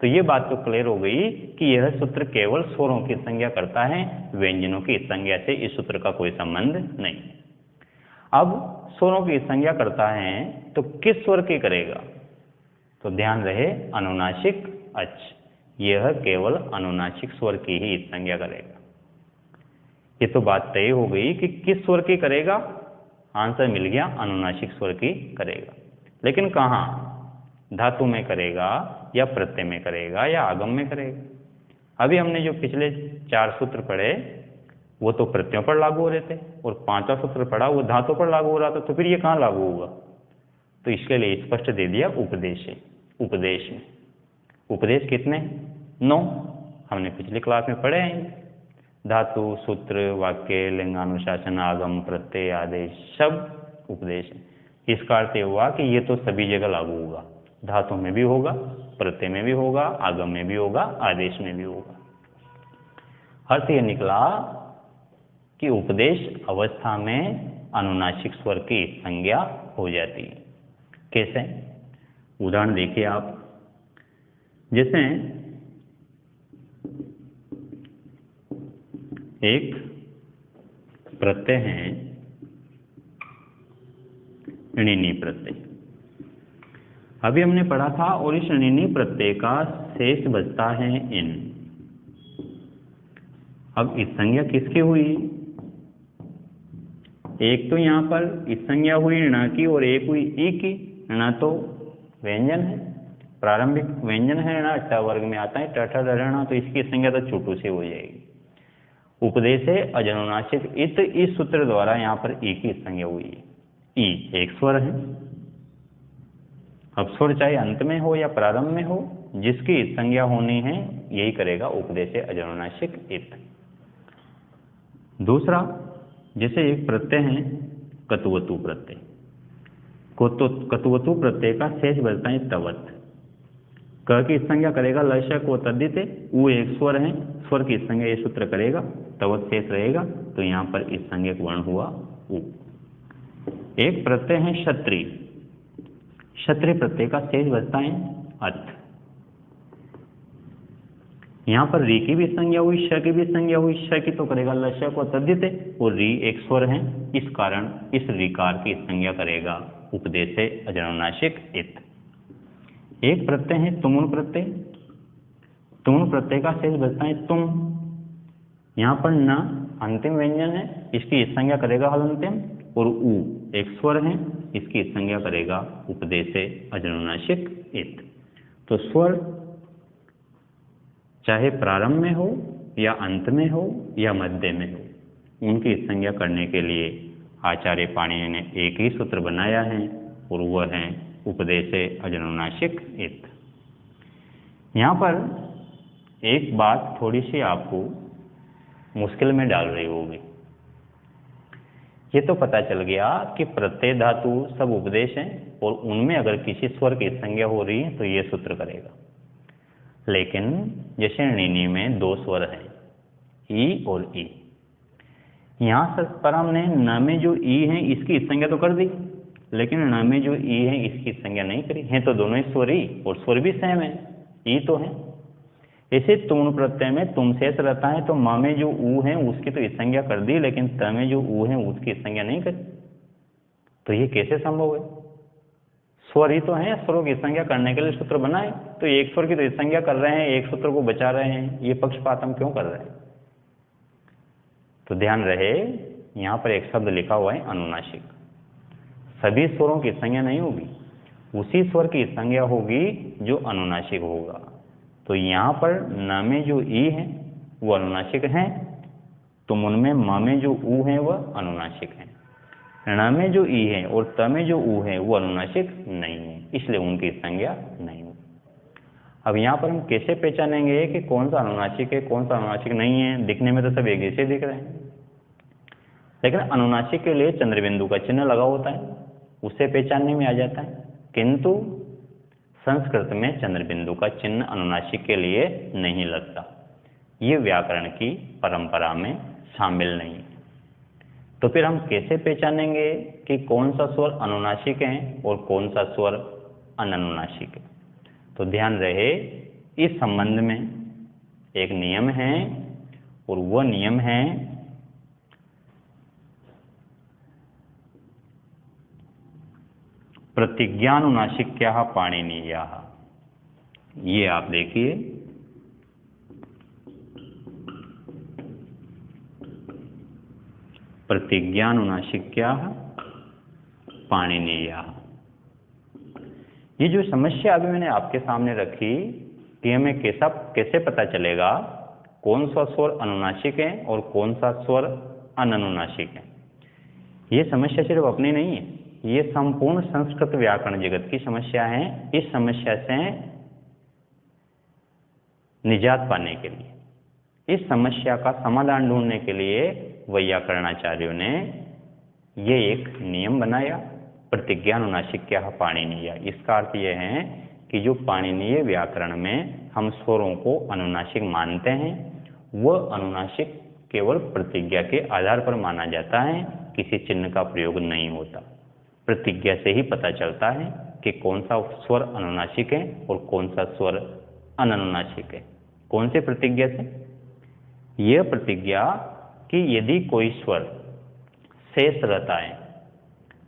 A: तो ये बात तो क्लियर हो गई कि यह सूत्र केवल स्वरों की संज्ञा करता है, व्यंजनों की संज्ञा से इस सूत्र का कोई संबंध नहीं। अब स्वरों की संज्ञा करता है तो किस स्वर की करेगा? तो ध्यान रहे, अनुनासिक अच, यह केवल अनुनासिक स्वर की ही संज्ञा करेगा। ये तो बात तय हो गई कि किस स्वर की करेगा। आंसर मिल गया, अनुनासिक स्वर की करेगा। लेकिन कहाँ? धातु में करेगा या प्रत्यय में करेगा या आगम में करेगा? अभी हमने जो पिछले 4 सूत्र पढ़े वो तो प्रत्ययों पर लागू हो रहे थे, और 5वां सूत्र पढ़ा वो धातु पर लागू हो रहा था। तो फिर ये कहाँ लागू होगा? तो इसके लिए स्पष्ट दे दिया उपदेश। उपदेश में उपदेश कितने? 9 हमने पिछली क्लास में पढ़े हैं। धातु, सूत्र, वाक्य, लिंगानुशासन, आगम, प्रत्यय, आदेश, सब उपदेश है। इसका अर्थ ये हुआ कि ये तो सभी जगह लागू होगा, धातु में भी होगा, प्रत्यय में भी होगा, आगम में भी होगा, आदेश में भी होगा। अर्थ ये निकला कि उपदेश अवस्था में अनुनासिक स्वर की संज्ञा हो जाती है। कैसे? उदाहरण देखिए आप, जैसे एक प्रत्यय है णिनी प्रत्यय। अभी हमने पढ़ा था और इस णिनी प्रत्यय का शेष बचता है इन। अब इस संज्ञा किसकी हुई? एक तो यहां पर इस संज्ञा हुई ण की और एक हुई ई की। ण तो व्यंजन है, प्रारंभिक व्यंजन है, ण ट वर्ग में आता है, ट ठ तो इसकी संज्ञा तो चुटू से हो जाएगी। उपदेश है अजनुनासिक इत, इस सूत्र द्वारा यहाँ पर ई की संज्ञा हुई है। ई एक स्वर है। अब स्वर चाहे अंत में हो या प्रारंभ में हो, जिसकी संज्ञा होनी है यही करेगा उपदेश अजनुनासिक इत। दूसरा, जैसे एक प्रत्यय है कतुवतु प्रत्यय। कतुवतु प्रत्यय का शेष बचता है तवत। क की संज्ञा करेगा लस्य को तद्दिते, उ एक स्वर है, स्वर की संज्ञा ये सूत्र करेगा, तवत शेष रहेगा, तो यहाँ पर इस संज्ञक वर्ण हुआ उ। एक प्रत्यय है क्षत्रिय। क्षत्रिय प्रत्यय का शेष बचता है अत। यहाँ पर री की भी संज्ञा हुई, श की भी संज्ञा हुई। श की तो करेगा लस्य को तद्दिते और री एक स्वर है, इस कारण इस रीकार की संज्ञा करेगा उपदेश अजनुनासिक इत। एक प्रत्यय है तुमुन प्रत्यय। तुमुन प्रत्यय का शेष बचता है तुम। यहाँ पर न अंतिम व्यंजन है, इसकी संज्ञा करेगा हलंत्यम, और उ एक स्वर है, इसकी संज्ञा करेगा उपदेश अजनुनासिक इत। तो स्वर चाहे प्रारंभ में हो या अंत में हो या मध्य में हो, उनकी संज्ञा करने के लिए आचार्य पाणिनि ने एक ही सूत्र बनाया है और वह है उपदेश अजनुनासिक इत। यहाँ पर एक बात थोड़ी सी आपको मुश्किल में डाल रही होगी। ये तो पता चल गया कि प्रत्यय धातु सब उपदेश हैं और उनमें अगर किसी स्वर की संज्ञा हो रही है तो ये सूत्र करेगा। लेकिन जैसे णिनी में दो स्वर हैं, ई और ई। यहाँ पर हमने न में जो ई है इसकी संज्ञा तो कर दी, लेकिन ण में जो ई है इसकी संज्ञा नहीं करी है। तो दोनों ही स्वर ई और स्वर भी सेम है, ई तो है। ऐसे तुम प्रत्यय में तुम शेष रहता है, तो म में जो ऊ है उसकी तो संज्ञा कर दी, लेकिन त में जो ऊ है उसकी संज्ञा नहीं करी। तो ये कैसे संभव है? स्वर ही तो है, स्वरों की संज्ञा करने के लिए सूत्र बनाए, तो एक स्वर की तो संज्ञा कर रहे हैं, एक सूत्र को बचा रहे हैं, ये पक्षपात हम क्यों कर रहे हैं? तो ध्यान रहे, यहाँ पर एक शब्द लिखा हुआ है अनुनासिक। सभी स्वरों की संज्ञा नहीं होगी, उसी स्वर की संज्ञा होगी जो अनुनासिक होगा। तो यहाँ पर न में जो ई है वो अनुनासिक है, तो उनमें म में जो ऊ है वह अनुनासिक है। ण में जो ई है और त में जो ऊ है वो अनुनासिक नहीं है, इसलिए उनकी संज्ञा नहीं होगी। अब यहाँ पर हम कैसे पहचानेंगे कि कौन सा अनुनासिक है कौन सा अनुनासिक नहीं है? दिखने में तो सब एक जैसे दिख रहे हैं, लेकिन अनुनासिक के लिए चंद्रबिंदु का चिन्ह लगा होता है, उससे पहचानने में आ जाता है। किंतु संस्कृत में चंद्रबिंदु का चिन्ह अनुनासिक के लिए नहीं लगता, ये व्याकरण की परंपरा में शामिल नहीं है। तो फिर हम कैसे पहचानेंगे कि कौन सा स्वर अनुनासिक है और कौन सा स्वर अननुनासिक है? तो ध्यान रहे, इस संबंध में एक नियम है और वह नियम है प्रतिज्ञानुनासिक्याः पाणिनीयाः। ये आप देखिए, प्रतिज्ञानुनासिक्याः पाणिनीयाः। ये जो समस्या अभी मैंने आपके सामने रखी कि हमें कैसे पता चलेगा कौन सा स्वर अनुनासिक है और कौन सा स्वर अननुनासिक है, ये समस्या सिर्फ अपनी नहीं है, ये संपूर्ण संस्कृत व्याकरण जगत की समस्या है। इस समस्या से निजात पाने के लिए, इस समस्या का समाधान ढूंढने के लिए वैयाकरणाचार्यों ने ये एक नियम बनाया प्रतिज्ञानुनासिक पाणिनीय। इसका अर्थ यह है कि जो पाणिनीय व्याकरण में हम स्वरों को अनुनासिक मानते हैं, वह अनुनासिक केवल प्रतिज्ञा के आधार पर माना जाता है, किसी चिन्ह का प्रयोग नहीं होता। प्रतिज्ञा से ही पता चलता है कि कौन सा स्वर अनुनासिक है और कौन सा स्वर अननुनासिक है। कौन से प्रतिज्ञा से? यह प्रतिज्ञा कि यदि कोई स्वर शेष रहता है,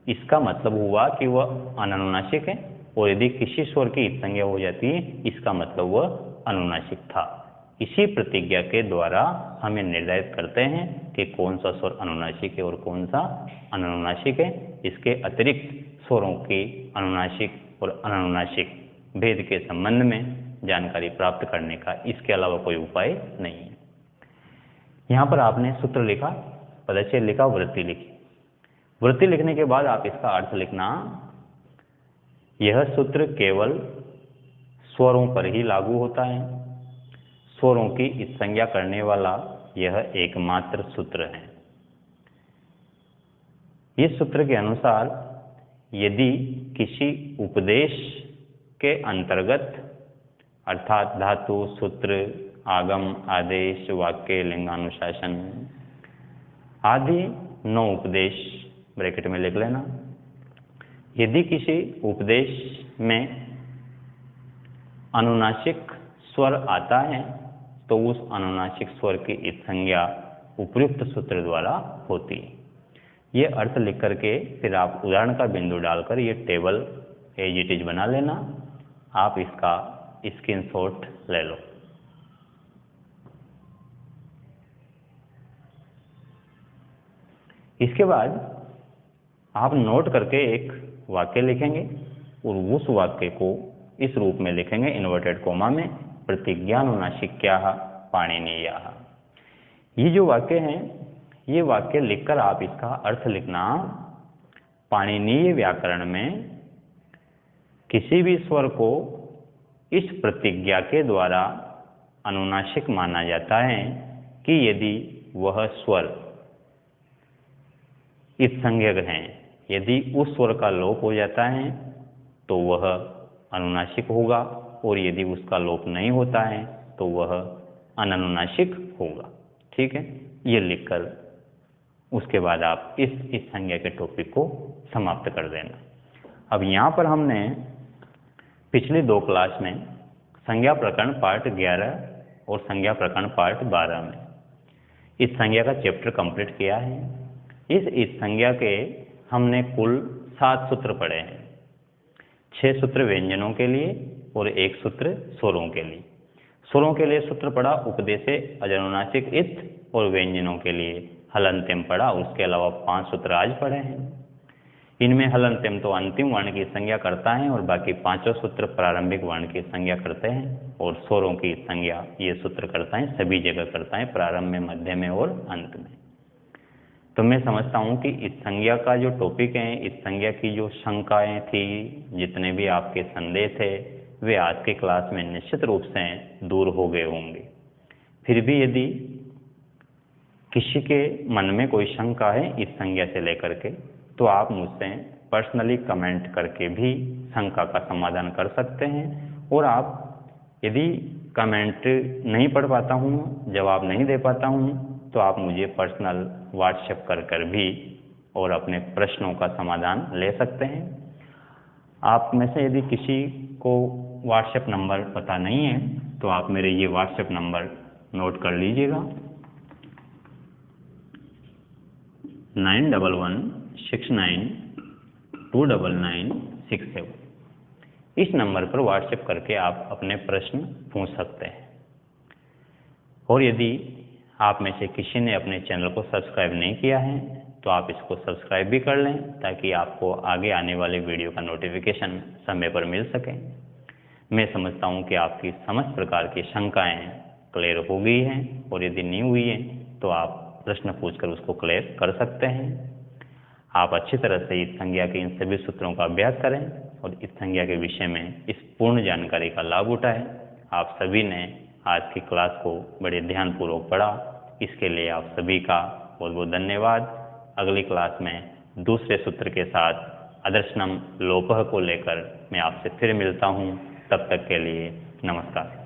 A: इसका मतलब हुआ कि वह अननुनासिक है, और यदि किसी स्वर की संज्ञा हो जाती है, इसका मतलब वह अनुनासिक था। इसी प्रतिज्ञा के द्वारा हमें निर्धारित करते हैं कि कौन सा स्वर अनुनासिक है और कौन सा अननुनासिक है। इसके अतिरिक्त स्वरों की अनुनासिक और अननुनासिक भेद के संबंध में जानकारी प्राप्त करने का इसके अलावा कोई उपाय नहीं है। यहाँ पर आपने सूत्र लिखा, पदच्छेद लिखा, वृत्ति लिखी। वृत्ति लिखने के बाद आप इसका अर्थ लिखना। यह सूत्र केवल स्वरों पर ही लागू होता है। स्वरों की इस संज्ञा करने वाला यह एकमात्र सूत्र है। इस सूत्र के अनुसार यदि किसी उपदेश के अंतर्गत अर्थात धातु, सूत्र, आगम, आदेश, वाक्य, लिंगानुशासन आदि 9 उपदेश ब्रैकेट में लिख लेना। यदि किसी उपदेश में अनुनासिक स्वर आता है तो उस अनुनासिक स्वर की इस संज्ञा उपयुक्त सूत्र द्वारा होती है। ये अर्थ लिख करके फिर आप उदाहरण का बिंदु डालकर ये टेबल एज इट इज बना लेना। आप इसका स्क्रीनशॉट ले लो। इसके बाद आप नोट करके एक वाक्य लिखेंगे और उस वाक्य को इस रूप में लिखेंगे इन्वर्टेड कोमा में, प्रतिज्ञानुनासिक्याः पाणिनीयाः। ये जो वाक्य हैं, ये वाक्य लिखकर आप इसका अर्थ लिखना। पाणिनीय व्याकरण में किसी भी स्वर को इस प्रतिज्ञा के द्वारा अनुनासिक माना जाता है कि यदि वह स्वर इस संज्ञक हैं। यदि उस स्वर का लोप हो जाता है तो वह अनुनासिक होगा, और यदि उसका लोप नहीं होता है तो वह अननुनासिक होगा। ठीक है, ये लिखकर उसके बाद आप इस संज्ञा के टॉपिक को समाप्त कर देना। अब यहाँ पर हमने पिछली 2 क्लास में संज्ञा प्रकरण पार्ट 11 और संज्ञा प्रकरण पार्ट 12 में इस संज्ञा का चैप्टर कंप्लीट किया है। इस संज्ञा के हमने कुल 7 सूत्र पढ़े हैं। 6 सूत्र व्यंजनों के लिए और 1 सूत्र स्वरों के लिए। स्वरों के लिए सूत्र पढ़ा उपदेशे अजनुनासिक इत, और व्यंजनों के लिए हलंत्यम पढ़ा। उसके अलावा 5 सूत्र आज पढ़े हैं। इनमें हलंत्यम तो अंतिम वर्ण की संज्ञा करता है और बाकी 5 सूत्र प्रारंभिक वर्ण की संज्ञा करते हैं, और स्वरों की संज्ञा ये सूत्र करता है, सभी जगह करता है, प्रारंभ में, मध्य में और अंत में। तो मैं समझता हूँ कि इस संज्ञा का जो टॉपिक है, इस संज्ञा की जो शंकाएं थी, जितने भी आपके संदेह थे, वे आज के क्लास में निश्चित रूप से दूर हो गए होंगे। फिर भी यदि किसी के मन में कोई शंका है इस संज्ञा से लेकर के, तो आप मुझसे पर्सनली कमेंट करके भी शंका का समाधान कर सकते हैं। और आप यदि कमेंट नहीं पढ़ पाता हूँ, जवाब नहीं दे पाता हूँ, तो आप मुझे पर्सनल व्हाट्सएप कर भी और अपने प्रश्नों का समाधान ले सकते हैं। आप में से यदि किसी को व्हाट्सएप नंबर पता नहीं है तो आप मेरे ये व्हाट्सएप नंबर नोट कर लीजिएगा, 9116929967। इस नंबर पर व्हाट्सएप करके आप अपने प्रश्न पूछ सकते हैं। और यदि आप में से किसी ने अपने चैनल को सब्सक्राइब नहीं किया है तो आप इसको सब्सक्राइब भी कर लें, ताकि आपको आगे आने वाले वीडियो का नोटिफिकेशन समय पर मिल सके। मैं समझता हूँ कि आपकी समस्त प्रकार की शंकाएं क्लियर हो गई हैं, और यदि नहीं हुई हैं तो आप प्रश्न पूछकर उसको क्लियर कर सकते हैं। आप अच्छी तरह से इस संज्ञा के इन सभी सूत्रों का अभ्यास करें और इस संज्ञा के विषय में इस पूर्ण जानकारी का लाभ उठाएं। आप सभी ने आज की क्लास को बड़े ध्यानपूर्वक पढ़ा, इसके लिए आप सभी का बहुत बहुत धन्यवाद। अगली क्लास में दूसरे सूत्र के साथ अदर्शनम लोपः को लेकर मैं आपसे फिर मिलता हूँ। तब तक के लिए नमस्कार।